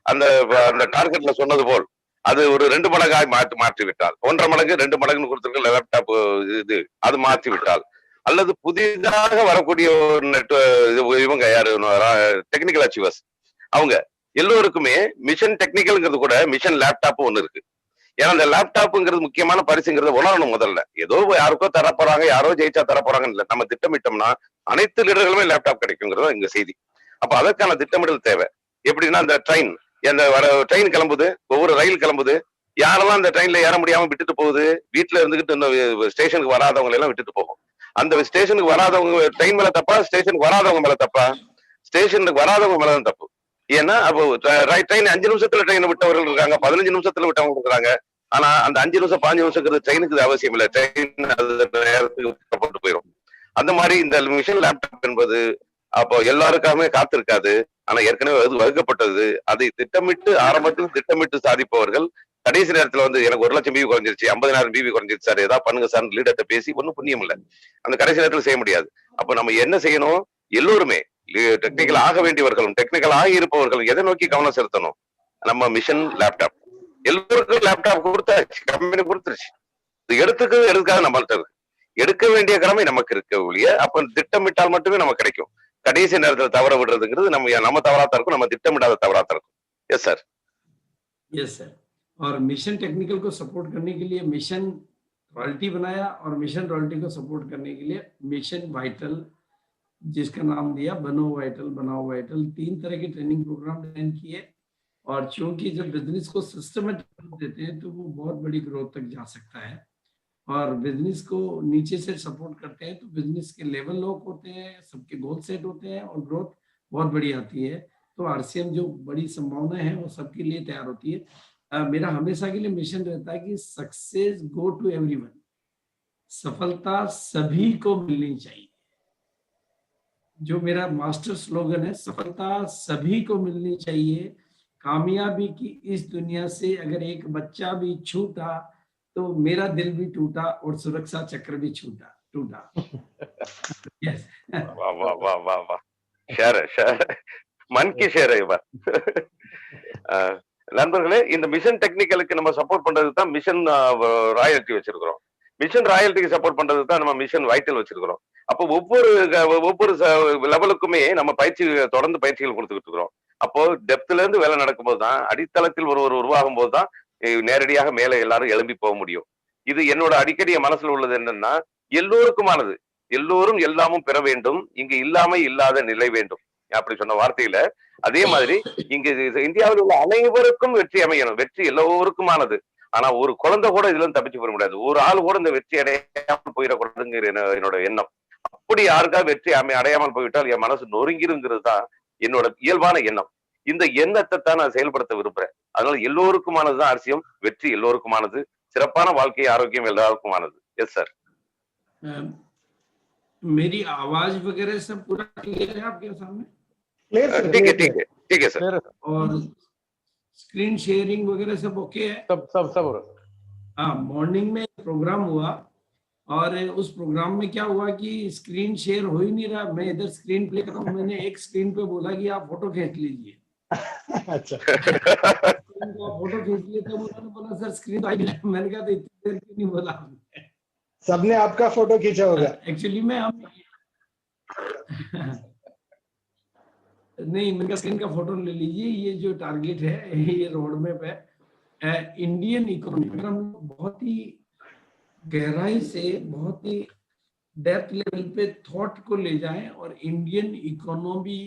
S2: அந்த அந்த டார்கெட்ல சொன்னது போல் அது ஒரு 2 மடங்காய் மாற்றி விட்டால், 1.5 மடங்கு 2 மடங்குன்னு கொடுத்திருக்க லேப்டாப் இது அது மாற்றி விட்டால், அல்லது புதிதாக வரக்கூடிய இவங்க யாரு டெக்னிக்கல் அச்சீவர்ஸ் அவங்க எல்லோருக்குமே மிஷன் டெக்னிக்கல்ங்கிறது கூட மிஷன் லேப்டாப் ஒண்ணு இருக்கு. ஏன்னா அந்த லேப்டாப்ங்கிறது முக்கியமான பரிசுங்கிறத உணரணும். முதல்ல ஏதோ யாருக்கோ தரப்போறாங்க, யாரோ ஜெயிச்சா தரப்போறாங்கன்னு இல்லை. நம்ம திட்டமிட்டோம்னா அனைத்து லீடர்களுமே லேப்டாப் கிடைக்குங்கிறது இங்க செய்தி. அப்ப அதற்கான திட்டமிடல் தேவை. எப்படின்னா அந்த ட்ரெயின் கிளம்புது, ஒவ்வொரு ரயில் கிளம்புது, யாரெல்லாம் அந்த ட்ரெயின்ல ஏற முடியாம விட்டுட்டு போகுது, வீட்டுல இருந்துகிட்டு இந்த ஸ்டேஷனுக்கு வராதவங்க எல்லாம் விட்டுட்டு போகும். அந்த ஸ்டேஷனுக்கு வராதவங்க ட்ரெயின் மேல தப்பா, ஸ்டேஷனுக்கு வராதவங்க மேல தப்பா? ஸ்டேஷனுக்கு வராதவங்க மேலதான் தப்பு. ஏன்னா அப்போ ட்ரெயின் 5 நிமிஷத்துல ட்ரெயின் விட்டவர்கள் இருக்காங்க, 15 நிமிஷத்துல விட்டவங்க இருக்காங்க. ஆனா அந்த 5 நிமிஷம் 5 நிமிஷம் ட்ரெயினுக்கு அவசியம் இல்லை. ட்ரெயின் நேரத்துக்கு விட்டப்பட்டு போயிடும். அந்த மாதிரி இந்த மிஷன் லேப்டாப் என்பது அப்போ எல்லாருக்காமே காத்திருக்காது. ஆனா ஏற்கனவே அது வகுக்கப்பட்டது. அதை திட்டமிட்டு ஆரம்பத்தில் திட்டமிட்டு சாதிப்பவர்கள் கடைசி நேரத்துல வந்து எனக்கு 1 லட்சம் பிபி குறைஞ்சிருச்சு, 50,000 பிபி குறைஞ்சிருச்சு சார், ஏதாவது பண்ணுங்க சார் லீடர்கிட்ட பேசி ஒன்னும் புண்ணியம் இல்லை. அந்த கடைசி நேரத்துல செய்ய முடியாது. அப்ப நம்ம என்ன செய்யணும்? எல்லோருமே டெக்னிக்கல் ஆக வேண்டியவர்களும் டெக்னிக்கல் ஆகி இருப்பவர்களும் எதை நோக்கி கவனம் செலுத்தணும்? நம்ம மிஷன் லேப்டாப். எல்லோருக்கும் லேப்டாப் கொடுத்தாச்சு, கம்பெனி கொடுத்துருச்சு. எடுக்காத நம்மள்ட்ட இருக்கு. எடுக்க வேண்டிய கடமை நமக்கு இருக்க ஒழிய அப்ப திட்டமிட்டால் மட்டுமே நமக்கு கிடைக்கும். கடைசி நேரத்தில் தவற விடுறதுங்கிறது நம்ம தவறாத்தான் இருக்கும், நம்ம திட்டமிடாத தவறாத்தான் இருக்கும். Yes sir.
S3: Yes sir. और मिशन टेक्निकल को सपोर्ट करने के लिए मिशन रॉयल्टी बनाया और मिशन रॉयल्टी को सपोर्ट करने के लिए मिशन वाइटल, जिसका नाम दिया बनो वाइटल बनाओ वाइटल। 3 तरह के ट्रेनिंग प्रोग्राम डिजाइन किए और चूंकि जब बिजनेस को सिस्टमेटिक देते हैं तो वो बहुत बड़ी ग्रोथ तक जा सकता है। और बिजनेस को नीचे से सपोर्ट करते हैं तो बिजनेस के लेवल लॉक होते हैं, सबके गोल सेट होते हैं और ग्रोथ बहुत बड़ी आती है। तो आरसीएम जो बड़ी संभावना है वो सबके लिए तैयार होती है। मेरा हमेशा के लिए मिशन रहता है कि सक्सेस गो टू एवरीवन, सफलता सभी को मिलनी चाहिए। जो मेरा मास्टर स्लोगन है, सफलता सभी को मिलनी चाहिए। कामयाबी की इस दुनिया से अगर एक बच्चा भी छूटा तो मेरा दिल भी टूटा और सुरक्षा चक्र भी टूटा। यस
S2: वाह वाह वाह वाह वाह, शेर मन की शेर है बात. நண்பர்களே, இந்த மிஷன் டெக்னிக்கலுக்கு நம்ம சப்போர்ட் பண்றது தான் மிஷன் ராயல்ட்டி வச்சிருக்கிறோம். மிஷன் ராயல்ட்டிக்கு சப்போர்ட் பண்றது தான் நம்ம மிஷன் வைட்டல் வச்சிருக்கிறோம். அப்போ ஒவ்வொரு லெவலுக்குமே நம்ம தொடர்ந்து பயிற்சிகள் கொடுத்துக்கிட்டு இருக்கிறோம். அப்போ டெப்த்ல இருந்து வேலை நடக்கும்போது தான், அடித்தளத்தில் ஒருவர் உருவாகும் போது தான் நேரடியாக மேலே எல்லாரும் எழும்பி போக முடியும். இது என்னோட அடிக்கடி மனசுல உள்ளது என்னன்னா, எல்லோருக்குமானது, எல்லோரும் எல்லாமும் பெற வேண்டும், இங்கு இல்லாத நிலை வேண்டும் அப்படி சொன்ன வார்த்தையில அதே மாதிரி இங்க இந்தியாவில் உள்ள அனைவருக்கும் வெற்றி அமையணும். வெற்றி எல்லோருக்குமானது. ஆனா ஒரு குழந்தை கூட இதுல தப்பிச்சு போட முடியாது. ஒரு ஆள் கூட இந்த வெற்றி அடையாமல் போயிடக்கூடாதுங்கிற என்னோட எண்ணம். அப்படி யாருக்கா வெற்றி அடையாமல் போய்விட்டால் என் மனசு நொறுங்கிருங்கிறது தான் என்னோட இயல்பான எண்ணம். இந்த எண்ணத்தை தான் நான் செயல்படுத்த விரும்புறேன். அதனால எல்லோருக்குமானதுதான் அரசியம். வெற்றி எல்லோருக்குமானது, சிறப்பான வாழ்க்கை, ஆரோக்கியம் எல்லாருக்குமானது. Yes sir.
S3: मेरी आवाज वगैरह सब पूरा क्लियर है आपके सामने?
S2: ठीक है सर.
S3: और स्क्रीन शेयरिंग वगैरह सब ओके है?
S4: सब हो रहा।
S3: हाँ, मॉर्निंग में प्रोग्राम हुआ और उस प्रोग्राम में क्या हुआ कि स्क्रीन शेयर हो ही नहीं रहा। मैं इधर स्क्रीन प्ले कर रहा हूँ, मैंने एक स्क्रीन पे बोला कि आप फोटो खींच लीजिए।
S1: अच्छा
S3: फोटो खींच लिए, तब उन्होंने बोला सर स्क्रीन आई नहीं। मैंने कहा तो इतनी देर क्यों नहीं बोला आपने?
S1: सबने आपका फोटो खींचा होगा।
S3: एक्चुअली में हम नहीं, मैंने स्क्रीन का फोटो ले लीजिए। ये जो टारगेट है, ये रोड मैप है इंडियन इकोनॉमी। अगर हम बहुत ही गहराई से, बहुत ही डेप्थ लेवल पे थॉट को ले जाएं और इंडियन इकोनॉमी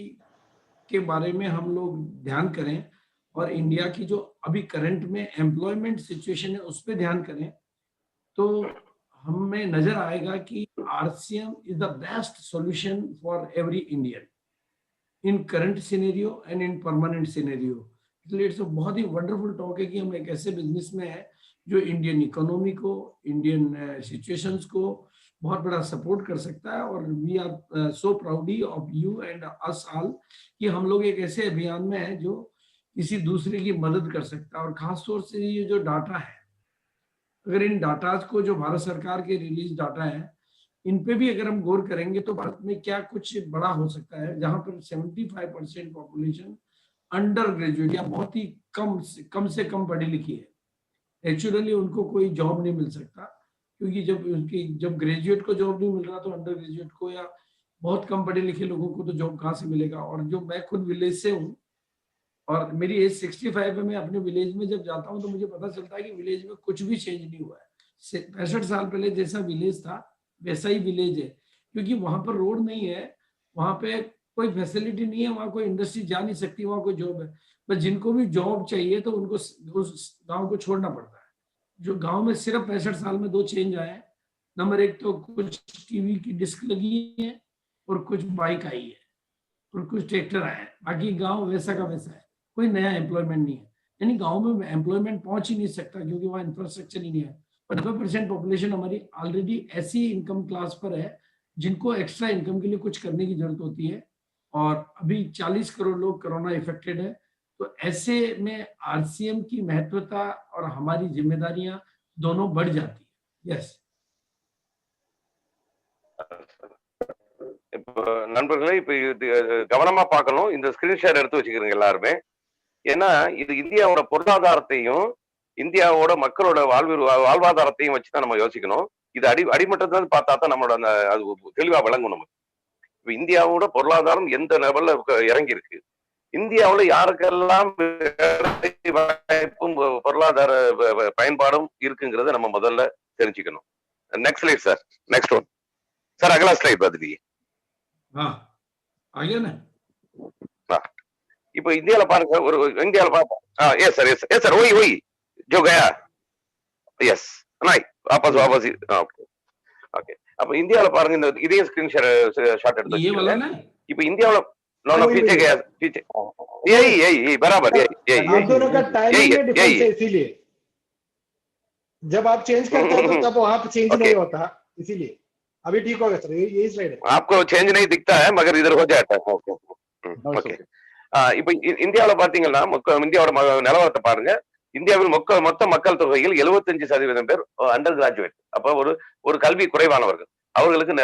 S3: के बारे में हम लोग ध्यान करें और इंडिया की जो अभी करंट में एम्प्लॉयमेंट सिचुएशन है उस पर ध्यान करें, तो हमें नजर आएगा कि RCM is the best solution for every Indian in current scenario and in permanent scenario. इसलिए इट्स बहुत ही वंडरफुल टॉक है कि हम एक ऐसे बिजनेस में है जो इंडियन इकोनॉमी को, इंडियन सिचुएशंस को बहुत बड़ा सपोर्ट कर सकता है। और we are so proud of you and us all कि हम लोग एक ऐसे अभियान में हैं जो किसी दूसरे की मदद कर सकता है। और खास तौर से ये जो डाटा है, अगर इन डाटाज को, जो भारत सरकार के रिलीज डाटा है, इन पे भी अगर हम गौर करेंगे तो भारत में क्या कुछ बड़ा हो सकता है, जहां पर 75% पॉपुलेशन अंडर ग्रेजुएट या बहुत ही कम से कम पढ़ी लिखी है। नेचुरली उनको कोई जॉब नहीं मिल सकता, क्योंकि जब ग्रेजुएट को जॉब नहीं मिल रहा तो अंडर ग्रेजुएट को या बहुत कम पढ़े लिखे लोगों को तो जॉब कहाँ से मिलेगा। और जो मैं खुद विलेज से हूँ और मेरी एज 65 है, मैं अपने विलेज में जब जाता हूँ तो मुझे पता चलता है कि विलेज में कुछ भी चेंज नहीं हुआ है। 65 साल पहले जैसा विलेज था वैसा ही विलेज है, क्योंकि वहां पर रोड नहीं है, वहां पे कोई फैसिलिटी नहीं है, वहां कोई इंडस्ट्री जा नहीं सकती, वहां कोई जॉब है। बस जिनको भी जॉब चाहिए तो उनको उस गांव को छोड़ना पड़ता है। जो गांव में सिर्फ 65 साल में 2 चेंज आए हैं। नंबर 1 तो कुछ टीवी की डिस्क लगी है और कुछ बाइक आई है और कुछ ट्रैक्टर आए हैं। बाकी गांव वैसा का वैसा है, कोई नया एम्प्लॉयमेंट नहीं है। यानी गांव में एम्प्लॉयमेंट पहुंच ही नहीं सकता क्योंकि वहाँ इंफ्रास्ट्रक्चर ही नहीं है। 90% पॉपुलेशन हमारी ऑलरेडी ऐसी इनकम क्लास पर है जिनको एक्स्ट्रा इनकम के लिए कुछ करने की जरूरत होती है। और अभी 40 करोड़ लोग कोरोना इफेक्टेड है। तो ऐसे में आरसीएम की महत्वता और हमारी जिम्मेदारियां दोनों बढ़ जाती है। यस,
S2: இப்போ நண்பர்களே, இப்ப இது கவனமா பார்க்கணும். இந்த ஸ்கிரீன்ஷாட் எடுத்து வச்சுக்கிறீங்க எல்லாருமே. ஏன்னா இது இந்தியாவோட பொருளாதாரத்தையும் இந்தியாவோட மக்களோட வாழ்வாதாரத்தையும் வச்சுதான் நம்ம யோசிக்கணும். இது அடிமட்டத்தை பார்த்தா தான் நம்மளோட அந்த அது தெளிவா விளங்கும் நமக்கு. இப்ப இந்தியாவோட பொருளாதாரம் எந்த லெவல்ல இறங்கி இருக்கு, இந்தியாவுல யாருக்கெல்லாம் வாய்ப்பும் பொருளாதார பயன்பாடும் இருக்குங்கிறத நம்ம முதல்ல தெரிஞ்சுக்கணும். Next slide sir, next one sir, अगला स्लाइड बता दीजिए।
S3: हाँ आगे ना।
S2: हाँ, இப்போ இந்தியால பாருங்க, ஒரு இந்தியால பாப்போம்। यस सर, यस सर, वही वही जो गया, यस नहीं वापस वापस। ओके ओके, அப்ப இந்தியால பாருங்க, இந்த இதே ஸ்கிரீன் ஷாட் எடுத்து
S3: ये वाला
S2: வச்சுக்கோங்க।
S3: ना,
S2: இப்போ इंडिया नो नो पीछे गया, पीछे यही यही बराबर, यही
S1: आप दोनों का टाइमिंग में डिफरेंस है,
S2: यही
S1: इसीलिए जब आप चेंज करते हैं तो तब वहां पे चेंज नहीं होता, इसीलिए अभी ठीक होगा सर। यही स्लाइड है,
S2: आपको चेंज नहीं दिखता है मगर इधर हो जाता है। ओके ओके, இப்போ இந்தியாவுல பாத்தீங்கன்னா இந்தியாவோட நிலவரத்தை பாருங்க। இந்தியாவில் மொத்த மக்கள் தொகையில் 75% பேர் அண்டர் கிராஜுவேட், அப்ப ஒரு கல்வி குறைவானவர்கள், அவர்களுக்கு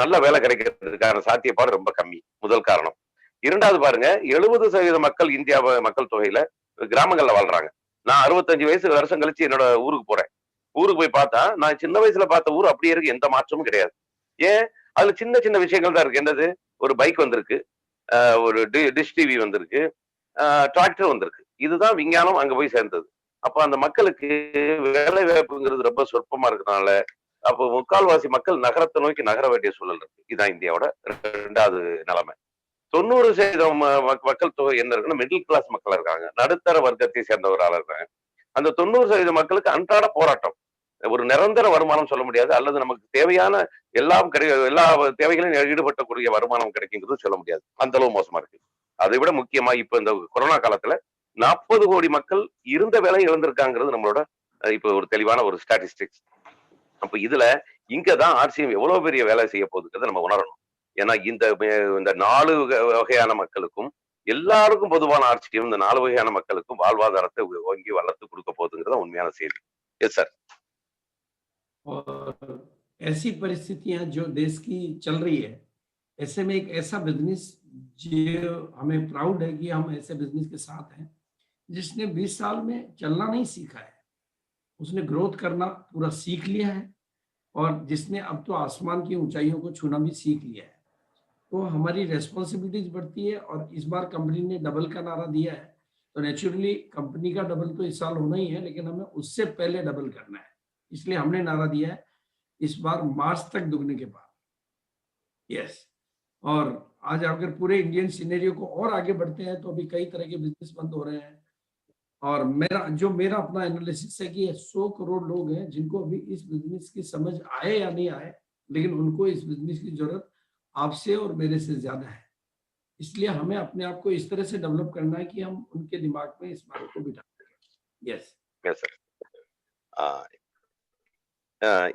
S2: நல்ல வேலை கிடைக்கிறதுக்கான சாத்தியப்பாடு ரொம்ப கம்மி, முதல் காரணம்। இரண்டாவது பாருங்க, 70% மக்கள் இந்தியா மக்கள் தொகையில கிராமங்கள்ல வாழ்றாங்க। நான் 65 வருஷம் கழிச்சு என்னோட ஊருக்கு போறேன், ஊருக்கு போய் பார்த்தா நான் சின்ன வயசுல பார்த்த ஊர் அப்படியே இருக்கு, எந்த மாற்றமும் கிடையாது। ஏன்? அதுல சின்ன சின்ன விஷயங்கள் தான் இருக்கு। என்னது? ஒரு பைக் வந்திருக்கு, ஒரு டிஷ் டிவி வந்திருக்கு, டிராக்டர் வந்திருக்கு, இதுதான் விஞ்ஞானம் அங்க போய் சேர்ந்தது। அப்ப அந்த மக்களுக்கு வேலை வாய்ப்புங்கிறது ரொம்ப சொற்பமா இருக்கிறதுனால அப்போ முக்கால்வாசி மக்கள் நகரத்தை நோக்கி நகர வேண்டிய சூழல் இருக்கு। இதுதான் இந்தியாவோட 2வது நிலைமை। 90% மக்கள் தொகை என்ன இருக்குன்னா மிடில் கிளாஸ் மக்கள் இருக்காங்க, நடுத்தர வர்க்கத்தை சேர்ந்தவராக இருக்காங்க। அந்த 90% மக்களுக்கு அன்றாட போராட்டம், ஒரு நிரந்தர வருமானம் சொல்ல முடியாது, அல்லது நமக்கு தேவையான எல்லா தேவைகளையும் ஈடுபட்டக்கூடிய வருமானம் கிடைக்குங்கிறது சொல்ல முடியாது, அந்த அளவு மோசமா இருக்கு। அதை விட முக்கியமா இப்ப இந்த கொரோனா காலத்துல 40 கோடி மக்கள் இருந்த வேலையை இழந்திருக்காங்கிறது நம்மளோட இப்ப ஒரு தெளிவான ஒரு ஸ்டாட்டிஸ்டிக்ஸ்। அப்ப இதுல இங்கதான் ஆர்சிஎம் எவ்வளவு பெரிய வேலை செய்ய போகுதுங்கிறத நம்ம உணரணும்। ஏன்னா இந்த 4 வகையான மக்களுக்கும் எல்லாருக்கும் பொதுவான ஆர்சிஎம் இந்த 4 வகையான மக்களுக்கும் வாழ்வாதாரத்தை வாங்கி வளர்த்து கொடுக்க போகுதுங்கிறத உண்மையான செய்தி। Yes sir.
S3: और ऐसी परिस्थितियां जो देश की चल रही है, ऐसे में एक ऐसा बिजनेस जो हमें प्राउड है कि हम ऐसे बिजनेस के साथ हैं, जिसने 20 साल में चलना नहीं सीखा है, उसने ग्रोथ करना पूरा सीख लिया है और जिसने अब तो आसमान की ऊंचाइयों को छूना भी सीख लिया है। तो हमारी रेस्पॉन्सिबिलिटीज बढ़ती है। और इस बार कंपनी ने डबल का नारा दिया है, तो नेचुरली कंपनी का डबल तो इस साल होना ही है, लेकिन हमें उससे पहले डबल करना है। इसलिए हमने नारा दिया है इस बार मार्च तक दुगने के बाद। यस, और आज अगर पूरे इंडियन सिनेरियो को और आगे बढ़ते हैं तो अभी कई तरह के बिजनेस बंद हो रहे हैं। और मेरा अपना एनालिसिस है कि 100 करोड़ लोग हैं जिनको अभी इस बिजनेस की समझ आए या नहीं आए, लेकिन उनको इस बिजनेस की जरूरत आपसे और मेरे से ज्यादा है। इसलिए हमें अपने आप को इस तरह से डेवलप करना है कि हम उनके दिमाग में इस बात को बिठा सकें। Yes
S2: yes sir.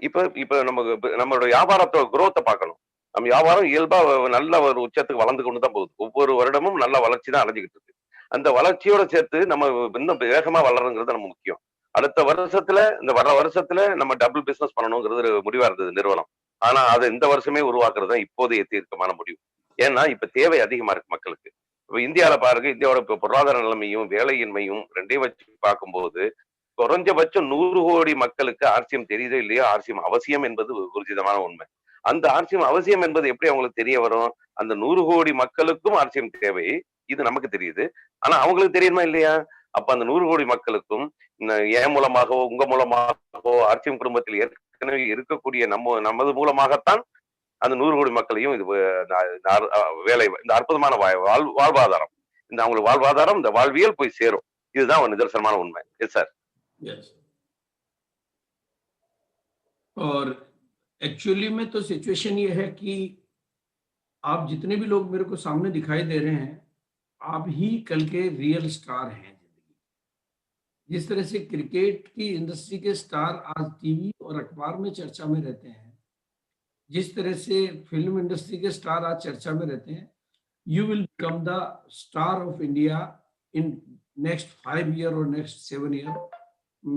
S2: இப்ப இப்ப நமக்கு நம்மளோட வியாபாரத்தோட குரோத்தை பார்க்கணும். நம்ம வியாபாரம் இயல்பா நல்ல ஒரு உச்சத்துக்கு வளர்ந்து கொண்டு தான் போகுது. ஒவ்வொரு வருடமும் நல்ல வளர்ச்சி தான் அடைஞ்சுக்கிட்டு இருக்கு. அந்த வளர்ச்சியோட சேர்த்து நம்ம இன்னும் வேகமா வளர்றதுங்கிறது நம்ம முக்கியம். அடுத்த வருஷத்துல இந்த வர்ற வருஷத்துல நம்ம டபுள் பிசினஸ் பண்ணணுங்கிறது முடிவா இருந்தது நிறுவனம். ஆனா அதை இந்த வருஷமே உருவாக்குறது தான் இப்போதைய தீர்க்கமான முடிவு. ஏன்னா இப்ப தேவை அதிகமா இருக்கு மக்களுக்கு. இப்ப இந்தியாவில பாருங்க, இந்தியாவோட இப்ப பொருளாதார நிலைமையும் வேலையின்மையும் ரெண்டையும் வச்சு பார்க்கும்போது குறைஞ்சபட்சம் 100 கோடி மக்களுக்கு ஆர்சிஎம் தெரியுதோ இல்லையோ ஆர்சிஎம் அவசியம் என்பது ஊர்ஜிதமான உண்மை. அந்த ஆர்சிஎம் அவசியம் என்பது எப்படி அவங்களுக்கு தெரிய வரும்? அந்த 100 கோடி மக்களுக்கும் ஆர்சிஎம் தேவை, இது நமக்கு தெரியுது. ஆனா அவங்களுக்கு தெரியுமா இல்லையா? அப்ப அந்த 100 கோடி மக்களுக்கும் என் மூலமாகவோ உங்க மூலமாகவோ ஆர்சிஎம் குடும்பத்தில் ஏற்கனவே இருக்கக்கூடிய நமது மூலமாகத்தான் அந்த 100 கோடி மக்களையும் இது வேலை, இந்த அற்புதமான வாழ்வாதாரம், இந்த அவங்களுக்கு வாழ்வாதாரம், இந்த வாழ்வியல் போய் சேரும். இதுதான் ஒரு நிதர்சனமான உண்மை. Yes sir.
S3: यस, और एक्चुअली में तो सिचुएशन ये है कि आप जितने भी लोग मेरे को सामने दिखाई दे रहे हैं, आप ही कल के रियल स्टार हैं जिंदगी। जिस तरह से क्रिकेट की इंडस्ट्री के स्टार आज टीवी और अखबार में चर्चा में रहते हैं, जिस तरह से फिल्म इंडस्ट्री के स्टार आज चर्चा में रहते हैं, you will become the star of India in next 5 year और नेक्स्ट 7 ईयर।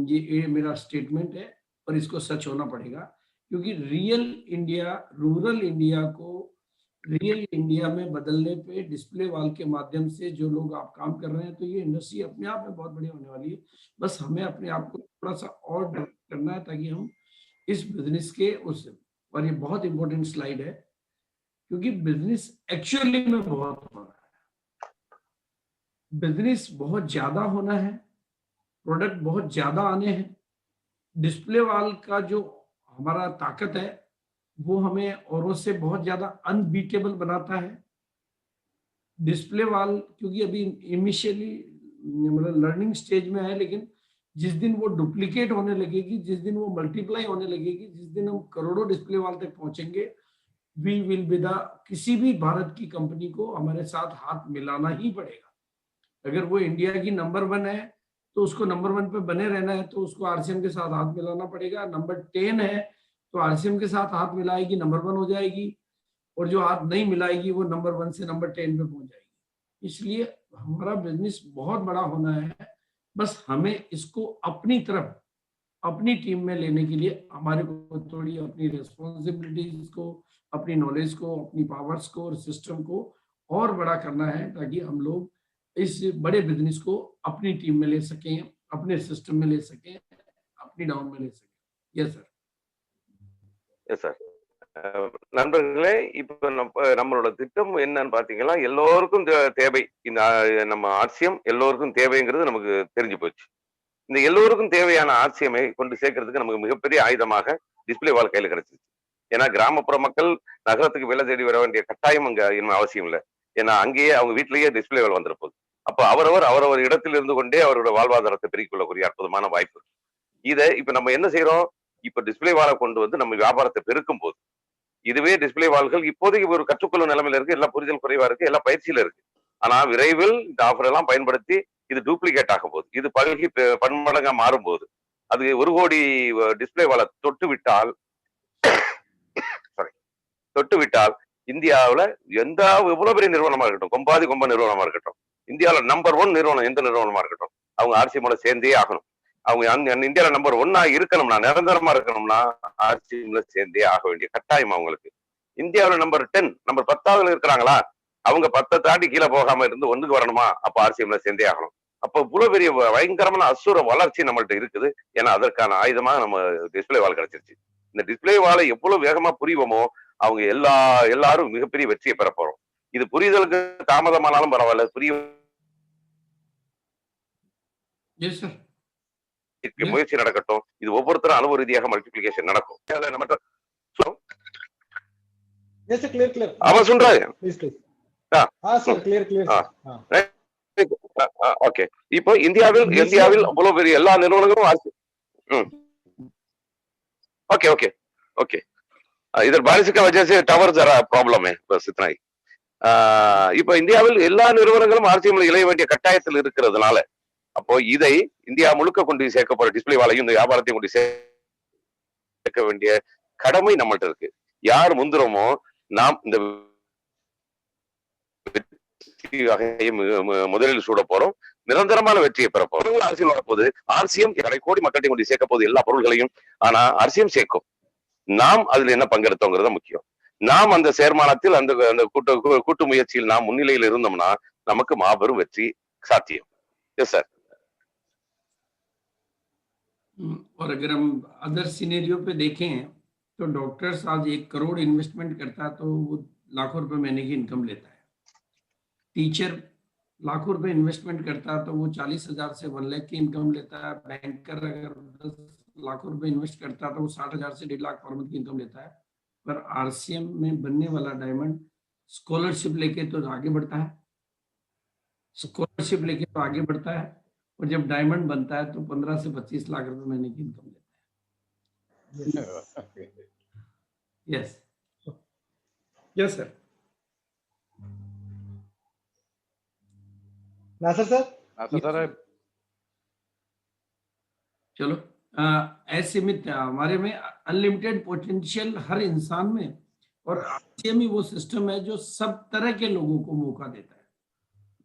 S3: ये मेरा स्टेटमेंट है और इसको सच होना पड़ेगा, क्योंकि रियल इंडिया, रूरल इंडिया को रियल इंडिया में बदलने पे डिस्प्ले वॉल के माध्यम से जो लोग आप काम कर रहे हैं, तो ये इंडस्ट्री अपने आप में बहुत बड़ी होने वाली है। बस हमें अपने आप को थोड़ा सा और डेवलप करना है ताकि हम इस बिजनेस के उस, और ये बहुत इंपॉर्टेंट स्लाइड है क्योंकि बिजनेस एक्चुअली में बहुत होना है, बिजनेस बहुत ज्यादा होना है, प्रोडक्ट बहुत ज्यादा आने हैं। डिस्प्ले वॉल का जो हमारा ताकत है वो हमें औरों से बहुत ज्यादा अनबीटेबल बनाता है। डिस्प्ले वॉल क्योंकि अभी इनिशियली मतलब लर्निंग स्टेज में है, लेकिन जिस दिन वो डुप्लीकेट होने लगेगी, जिस दिन वो मल्टीप्लाई होने लगेगी, जिस दिन हम करोड़ों डिस्प्ले वॉल तक पहुंचेंगे, वी विल बी द, किसी भी भारत की कंपनी को हमारे साथ हाथ मिलाना ही पड़ेगा। अगर वो इंडिया की नंबर 1 है तो उसको नंबर 1 पे बने रहना है, तो उसको आरसीएम के साथ हाथ मिलाना पड़ेगा। नंबर 10 है तो आरसीएम के साथ हाथ मिलाएगी, नंबर 1 हो जाएगी, और जो हाथ नहीं मिलाएगी वो नंबर 1 से नंबर 10 पे पहुंच जाएगी। इसलिए हमारा बिजनेस बहुत बड़ा होना है, बस हमें इसको अपनी तरफ, अपनी टीम में लेने के लिए हमारे को थोड़ी अपनी रिस्पॉन्सिबिलिटीज को, अपनी नॉलेज को, अपनी पावर्स को और सिस्टम को और बड़ा करना है, ताकि हम लोग इस बड़े बिजनेस को अपनी टीम में ले सकें, अपने सिस्टम में ले सकें, अपनी डाउन में ले सकें। Yes sir.
S2: Yes sir. நண்பர்களே, இப்ப நம்மளோட திட்டம் என்னன்னு பாத்தீங்கன்னா, எல்லோருக்கும் தேவை, இந்த நம்ம ஆர்சிஎம் எல்லோருக்கும் தேவைங்கிறது நமக்கு தெரிஞ்சு போச்சு. இந்த எல்லோருக்கும் தேவையான ஆர்சிஎம்ஐ கொண்டு சேர்க்கறதுக்கு நமக்கு மிகப்பெரிய ஆயுதமாக டிஸ்பிளே வால் கையில கிடைச்சிச்சு. ஏன்னா கிராமப்புற மக்கள் நகரத்துக்கு வேலை தேடி வர வேண்டிய கட்டாயம் அங்க இன்னும் அவசியம் இல்லை. ஏன்னா அங்கேயே அவங்க வீட்டிலேயே டிஸ்பிளே வால் வந்துட போகுது. அப்ப அவரவர் இடத்தில் இருந்து கொண்டே அவரோட வாழ்வாதாரத்தை பெருக்கிக் கொள்ளக்கூடிய அற்புதமான வாய்ப்பு. இதை இப்ப நம்ம என்ன செய்யறோம்? இப்ப டிஸ்பிளே வாலை கொண்டு வந்து நம்ம வியாபாரத்தை பெருக்கும் போது, இதுவே டிஸ்பிளே வால்கள் இப்போதைக்கு ஒரு கற்றுக்கொள்ளும் நிலைமையில இருக்கு, எல்லாம் புரிதல் குறைவா இருக்கு, எல்லாம் பயிற்சியில இருக்கு. ஆனா விரைவில் இந்த ஆஃபர் எல்லாம் பயன்படுத்தி இது டூப்ளிகேட் ஆகும் போது, இது பல்கி பன்மடங்கா மாறும் போது, அது 1 கோடி டிஸ்பிளே வாலை தொட்டு விட்டால் இந்தியாவில எவ்வளவு பெரிய நிறுவனமா இருக்கட்டும், கொம்பாதி கொம்ப நிறுவனமா இருக்கட்டும், இந்தியாவில நம்பர் 1 நிறுவனம் எந்த நிறுவனமா இருக்கட்டும், அவங்க ஆர்சிஎம்மோட சேர்ந்தே ஆகணும். அவங்க இந்தியாவில நம்பர் 1 இருக்கணும்னா, நிரந்தரமா இருக்கணும்னா ஆர்சிஎம்ல சேர்ந்தே ஆக வேண்டிய கட்டாயம் அவங்களுக்கு. இந்தியாவில நம்பர் 10, நம்பர் 10வது இருக்கிறாங்களா, அவங்க 10 தாண்டி கீழே போகாம இருந்து 1க்கு வரணுமா, அப்ப ஆர்சிஎம்ல சேர்ந்தே ஆகணும். அப்ப இவ்வளவு பெரிய பயங்கரமான அசுர வளர்ச்சி நம்மள்ட்ட இருக்குது. ஏன்னா அதற்கான ஆயுதமா நம்ம டிஸ்பிளே வால் கிடைச்சிருச்சு. இந்த டிஸ்பிளே வாலை எவ்வளவு வேகமா புரிவோமோ அவங்க எல்லாரும் மிகப்பெரிய வெற்றியை பெற போறோம். இது புரிதலுக்கு தாமதமானாலும் பரவாயில்ல, முயற்சி நடக்கட்டும். இது ஒவ்வொருத்தரும் அனுபவ ரீதியாக மல்டிபிளிகேஷன் நடக்கும். அவன் சொல்றாரு. ஓகே, இப்போ இந்தியாவில் அவ்வளவு பெரிய எல்லா நிறுவனங்களும் ओके इधर बारिश का वजह से टावर जरा प्रॉब्लम है, बस इतना ही. இப்ப இந்தியாவில் எல்லா நிறுவனங்களும் ஆர்சிஎம்ல இணைய வேண்டிய கட்டாயத்தில் இருக்கிறதுனால அப்போ இதை இந்தியா முழுக்க கொண்டு சேர்க்க போற டிஸ்பிளே வாழையும் இந்த வியாபாரத்தையும் கொண்டு சேர்க்க வேண்டிய கடமை நம்மள்ட்ட இருக்கு. யார் முந்துறோமோ நாம் இந்த முதலில் சூட போறோம், நிரந்தரமான வெற்றியை பெற போறோம். அரசியல் வரப்போது ஆர்சிஎம் 2 கோடி மக்கள்கிட்ட கொண்டு சேர்க்க போகுது எல்லா பொருள்களையும். ஆனா அரசியம் சேர்க்கும், நாம் அதுல என்ன பங்கெடுத்தோங்கிறத முக்கியம். நாம் அந்த சேர்மானத்தில் அந்த கூட்டு முயற்சியில் நாம் முன்னிலையில் இருந்தோம்னா நமக்கு மாபெரும் வெற்றி சாத்தியம். Yes sir.
S3: और अगर हम अदर सिनेरियो पे देखें तो डॉक्टर्स आज 1 करोड़ इन्वेस्टमेंट करता है तो वो लाखों रुपए महीने की इनकम लेता है। टीचर लाखों रुपए इन्वेस्टमेंट करता है तो वो 40,000 से 1 लाख की इनकम लेता है। बैंकर अगर 10 लाखों रुपए इन्वेस्ट करता है तो वो 60,000 से 1.5 लाख पर मंथ की इनकम लेता है। पर आरसीएम में बनने वाला डायमंड स्कॉलरशिप लेके तो आगे बढ़ता है, स्कॉलरशिप लेके तो आगे बढ़ता है, और जब डायमंड बनता है तो 15 से 25 लाख रुपए महीने की इनकम लेता है। Yes yes sir.
S1: Nasar sir.
S3: चलो असीमित हमारे में अनलिमिटेड पोटेंशियल हर इंसान में, और आरसीएम ही वो सिस्टम है जो सब तरह के लोगों को मौका देता है।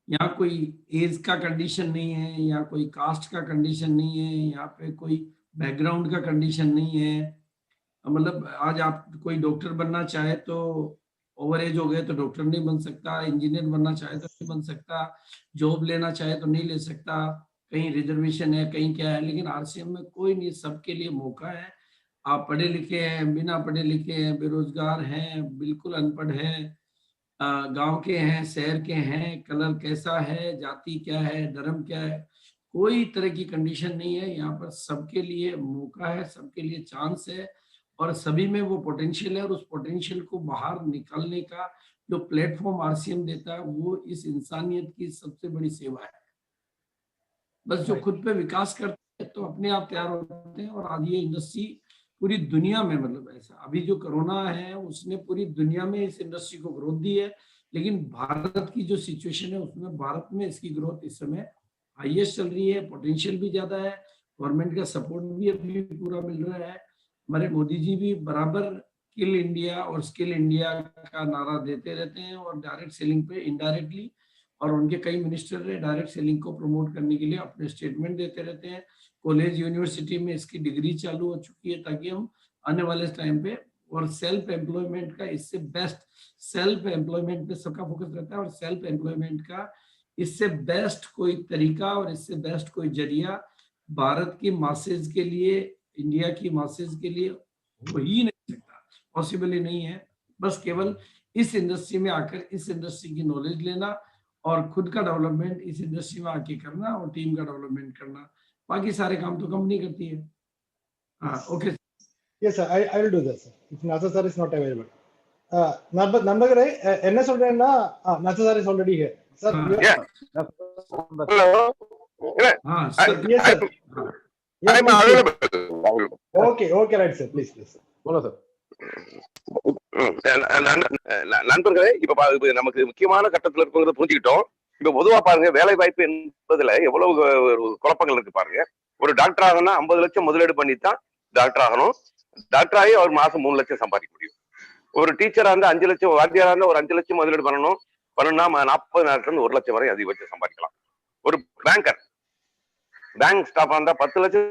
S3: यहाँ कोई एज का कंडीशन नहीं है, यहाँ कोई कास्ट का कंडीशन नहीं है, यहाँ पे कोई बैकग्राउंड का कंडीशन नहीं है। मतलब आज आप कोई डॉक्टर बनना चाहे तो ओवर एज हो गए तो डॉक्टर नहीं बन सकता, इंजीनियर बनना चाहे तो नहीं बन सकता, जॉब लेना चाहे तो नहीं ले सकता, कहीं रिजर्वेशन है कहीं क्या है। लेकिन आरसीएम में कोई नहीं, सबके लिए मौका है। आप पढ़े लिखे हैं, बिना पढ़े लिखे हैं, बेरोजगार हैं, बिल्कुल अनपढ़ हैं, गांव के हैं, शहर के हैं, कलर कैसा है, जाति क्या है, धर्म क्या है, कोई तरह की कंडीशन नहीं है। यहाँ पर सबके लिए मौका है, सबके लिए चांस है, और सभी में वो पोटेंशियल है। और उस पोटेंशियल को बाहर निकालने का जो प्लेटफॉर्म आरसीएम देता है वो इस इंसानियत की सबसे बड़ी सेवा है। बस जो खुद पे विकास करते हैं तो अपने आप तैयार होते हैं। और आज ये इंडस्ट्री पूरी दुनिया में, मतलब ऐसा अभी जो कोरोना है उसने पूरी दुनिया में इस इंडस्ट्री को ग्रोथ दी है, लेकिन भारत की जो सिचुएशन है उसमें भारत में इसकी ग्रोथ इस समय हाईएस्ट चल रही है, पोटेंशियल भी ज्यादा है, गवर्नमेंट का सपोर्ट भी अभी पूरा मिल रहा है। हमारे मोदी जी भी बराबर किल इंडिया और स्किल इंडिया का नारा देते रहते हैं, और डायरेक्ट सेलिंग पे इनडायरेक्टली, और उनके कई मिनिस्टर ने डायरेक्ट सेलिंग को प्रमोट करने के लिए अपने स्टेटमेंट देते रहते हैं। कॉलेज यूनिवर्सिटी में इसकी डिग्री चालू हो चुकी है, ताकि हम आने वाले टाइम पे, और सेल्फ एम्प्लॉयमेंट का इससे बेस्ट, सेल्फ एम्प्लॉयमेंट पे सबका फोकस रहता है, और सेल्फ एम्प्लॉयमेंट का इससे बेस्ट कोई तरीका और इससे बेस्ट कोई जरिया भारत की मासेज के लिए, इंडिया की मासेज के लिए हो ही नहीं सकता, पॉसिबल ही नहीं है। बस केवल इस इंडस्ट्री में आकर इस इंडस्ट्री की नॉलेज लेना और खुद का डेवलपमेंट इस इंडस्ट्री में आके करना, और टीम का डेवलपमेंट करना, बाकी सारे काम तो कंपनी करती है। हाँ, okay.
S1: Yes sir, I will do that sir. If Nasser sir is not available. நண்பர்களே என்ன சொல்றேன்னா, Nasser sir is already here. Sir,
S2: Yeah. Hello.
S3: हाँ sir.
S1: yes sir.
S2: I'm available.
S1: Okay, right sir, please sir.
S4: बोलो sir.
S2: நண்பர்களே, இப்ப நமக்கு முக்கியமான கட்டத்துல இருக்கிறத புரிஞ்சுக்கிட்டோம். இப்ப பொதுவா பாருங்க, வேலை வாய்ப்பு என்பதுல எவ்வளவு குழப்பங்கள் இருக்கு பாருங்க. ஒரு டாக்டர் ஆகணும்னா 50 லட்சம் முதலீடு பண்ணித்தான் டாக்டர் ஆகணும். டாக்டர் ஆகி அவர் மாசம் 3 லட்சம் சம்பாதிக்க முடியும். ஒரு டீச்சரா இருந்தா 5 லட்சம், வாத்தியாரா இருந்தா ஒரு 5 லட்சம் முதலீடு பண்ணா 40,000 இருந்து 1 லட்சம் வரை அதிகபட்சம் சம்பாதிக்கலாம். ஒரு பேங்கர், பேங்க் ஸ்டாஃபா இருந்தா 10 லட்சம்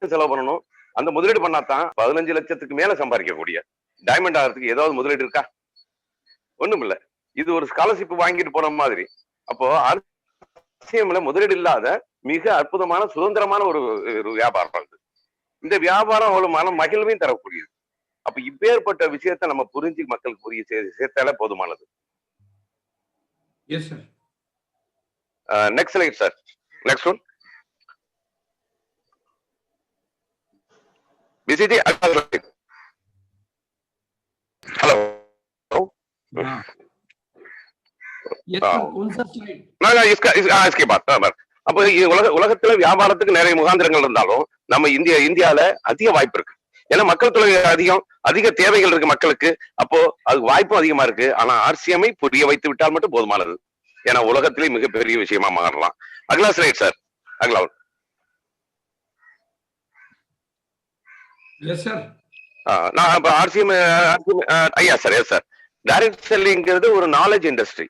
S2: செலவு பண்ணணும். அந்த முதலீடு பண்ணாதான் 15 லட்சத்துக்கு மேல சம்பாதிக்கக்கூடிய. டைமண்ட் ஆகிறதுக்கு ஏதாவது முதலீடு இருக்கா? ஒண்ணும் இல்ல. இது ஒரு ஸ்காலர்ஷிப் வாங்கிட்டு போன மாதிரி. அப்போ அரசியல்ல முதலீடு இல்லாத மிக அற்புதமான சுதந்திரமான ஒரு வியாபாரம். இந்த வியாபாரம் அவ்வளவு மன மகிழ்வையும் தரக்கூடியது. அப்ப இப்பேற்பட்ட விஷயத்த நம்ம புரிஞ்சு மக்களுக்கு புரிய சேர்த்தாலே போதுமானது.
S3: Yes sir.
S2: Next slide sir. Next one. BCG, hello.
S3: कौन सा स्लाइड?
S2: इसके बाद அப்போ உலகத்துல வியாபாரத்துக்கு நிறைய முகாந்திரங்கள் இருந்தாலும் நம்ம இந்தியால அதிக வாய்ப்பு இருக்கு. ஏன்னா மக்கள் தொகை அதிகம், அதிக தேவைகள் இருக்கு மக்களுக்கு. அப்போ அதுக்கு வாய்ப்பும் அதிகமா இருக்கு. ஆனா ஆர்சிஎம்ஐ புரிய வைத்து விட்டால் மட்டும் போதுமானது. ஏன்னா உலகத்திலே மிகப்பெரிய விஷயமா மாறலாம். அகலா ஸ்லைட் சார், அகலா.
S3: Yes sir.
S2: நான் இப்ப ஆர்சிஎம் ஐயா சார், எஸ் சார். டைரக்ட் செல்லிங்கிறது ஒரு நாலேஜ் இண்டஸ்ட்ரி.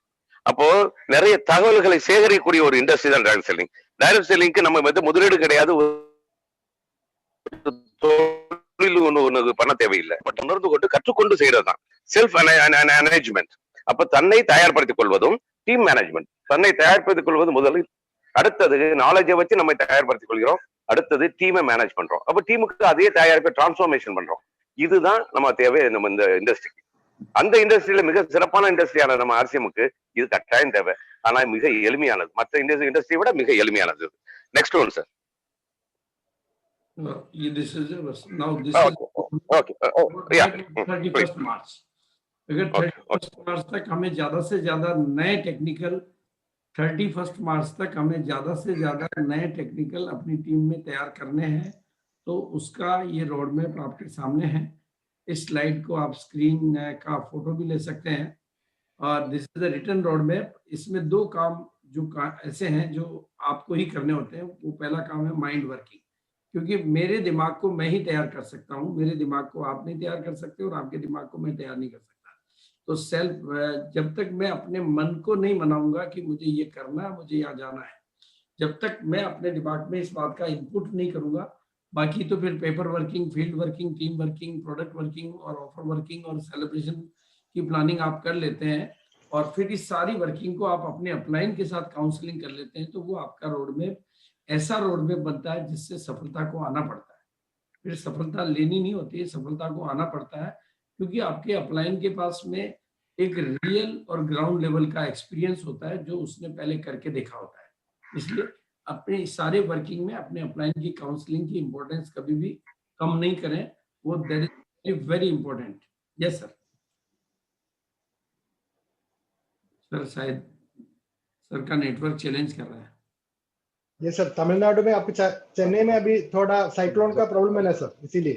S2: அப்போ நிறைய தகவல்களை சேகரிக்கக்கூடிய ஒரு இண்டஸ்ட்ரி தான் டைரக்ட் செல்லிங். டைரக்ட் செல்லிங்க்கு நம்ம வந்து முதலீடு கிடையாது, தொழில் ஒண்ணு பண்ண தேவையில்லை. பட் உணர்ந்து கொண்டு கற்றுக்கொண்டு செய்யறதுதான் செல்ஃப் மேனேஜ்மெண்ட். அப்ப தன்னை தயார்படுத்திக் கொள்வதும் டீம் மேனேஜ்மெண்ட். தன்னை தயார்படுத்திக் கொள்வது முதலில், அடுத்தது நாலேஜை வச்சு நம்ம தயார்படுத்திக் கொள்கிறோம், அடுத்தது டீமை மேனேஜ் பண்றோம். அப்ப டீமுக்கு அதே தயாரிப்பை டிரான்ஸ்ஃபார்மேஷன் பண்றோம். இதுதான் நம்ம தேவை நம்ம இந்த இண்டஸ்ட்ரிக்கு. அந்த இண்டஸ்ட்ரியில மிக சிறப்பான இண்டஸ்ட்ரியான நம்ம ஆர்சிஎம்க்கு இது கட்டாயம் தேவை. ஆனா மிக எளிமையானது, மற்ற இண்டஸ்ட்ரியை விட மிக எளிமையானது. Next one sir.
S3: This is now this
S2: Okay.
S3: is
S2: Okay. Yeah.
S3: 31st मार्च. अगर 31st मार्च तक हमें ज्यादा से ज्यादा नए टेक्निकल 31st मार्च तक हमें ज्यादा से ज्यादा नए टेक्निकल अपनी टीम में तैयार करने हैं, तो उसका ये रोड मैप आपके सामने है. इस स्लाइड को आप स्क्रीन का फोटो भी ले सकते हैं. और this is the written road map. इसमें दो काम जो ऐसे हैं जो आपको ही करने होते हैं. वो पहला काम है माइंड वर्किंग, क्योंकि मेरे दिमाग को मैं ही तैयार कर सकता हूँ, मेरे दिमाग को आप नहीं तैयार कर सकते और आपके दिमाग को मैं तैयार नहीं कर सकता. तो सेल्फ, जब तक मैं अपने मन को नहीं मनाऊंगा कि मुझे ये करना है, मुझे यहाँ जाना है, जब तक मैं अपने दिमाग में इस बात का इनपुट नहीं करूंगा, बाकी तो फिर paper working, field working, team working, product working और ऑफर वर्किंग और सेलिब्रेशन की प्लानिंग आप कर लेते हैं, और फिर इस सारी वर्किंग को आप अपने अपलाइन के साथ काउंसलिंग कर लेते हैं, तो वो आपका रोड मैप ऐसा रोड मैप बनता है जिससे सफलता को आना पड़ता है. फिर सफलता लेनी नहीं होती है, सफलता को आना पड़ता है, क्योंकि आपके अपलाइन के पास में एक रियल और ग्राउंड लेवल का एक्सपीरियंस होता है जो उसने पहले करके देखा होता है. इसलिए अपने सारे वर्किंग में अपने अपलाइन की काउंसलिंग की इंपॉर्टेंस कभी भी कम नहीं करें. वो that is very important. Yes sir. Sir शायद सर का नेटवर्क चैलेंज कर रहा है.
S1: ये सर, तमिलनाडु में आपको चेन्नई में अभी थोड़ा साइक्लोन का प्रॉब्लम है ना सर, इसीलिए.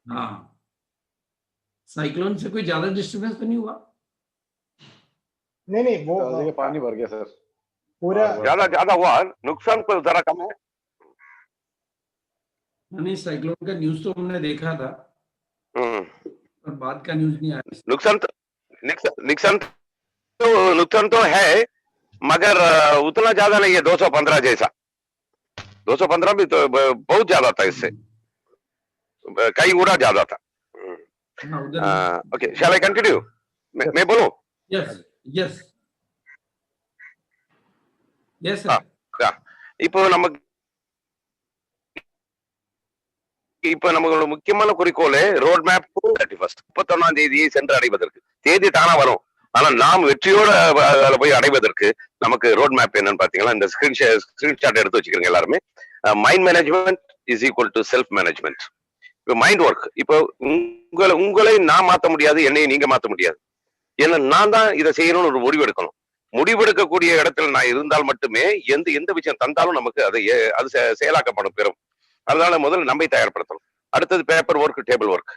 S3: हाँ, साइक्लोन से कोई ज्यादा डिस्टर्बेंस तो नहीं हुआ?
S1: नहीं, वो
S4: पानी भर गया सर
S1: पूरा.
S2: ज्यादा हुआ, नुकसान को जरा कम है.
S3: नहीं, साइक्लोन का न्यूज तो हमने देखा था, पर बाद का न्यूज नहीं आया.
S2: नुकसान तो है, मगर उतना ज्यादा नहीं है. 215 जैसा, 215 भी तो बहुत ज्यादा था, इससे कई गुना ज्यादा था. Okay, shall I continue? मैं बोलूं?
S3: Yes yes yes sir.
S2: இப்போ நமக்கு முக்கியமான குறிக்கோள் ரோட் மேப் 31 தேதியை சென்று அடைவதற்கு. தேதி தானா வரும், ஆனா நாம் வெற்றியோட போய் அடைவதற்கு நமக்கு ரோட் மேப் என்னன்னு பாத்தீங்கன்னா, இந்த ஸ்கிரீன்ஷாட் எடுத்து வச்சுக்கிறீங்க எல்லாருமே. Mind management is equal to self management. இப்போ மைண்ட் ஒர்க், இப்போ உங்களை நான் மாத்த முடியாது, என்னையும் நீங்க மாத்த முடியாது. ஏன்னா நான் தான் இதை செய்யணும்னு ஒரு முடிவு எடுக்கணும். முடிவெடுக்கக்கூடிய இடத்துல நான் இருந்தால் மட்டுமே எந்த விஷயம் தந்தாலும் நமக்கு அது செயலாக்கப்படும் பெறும். அதனால முதல்ல நம்மை தயார்படுத்தணும். அடுத்தது பேப்பர் ஒர்க், டேபிள் ஒர்க்.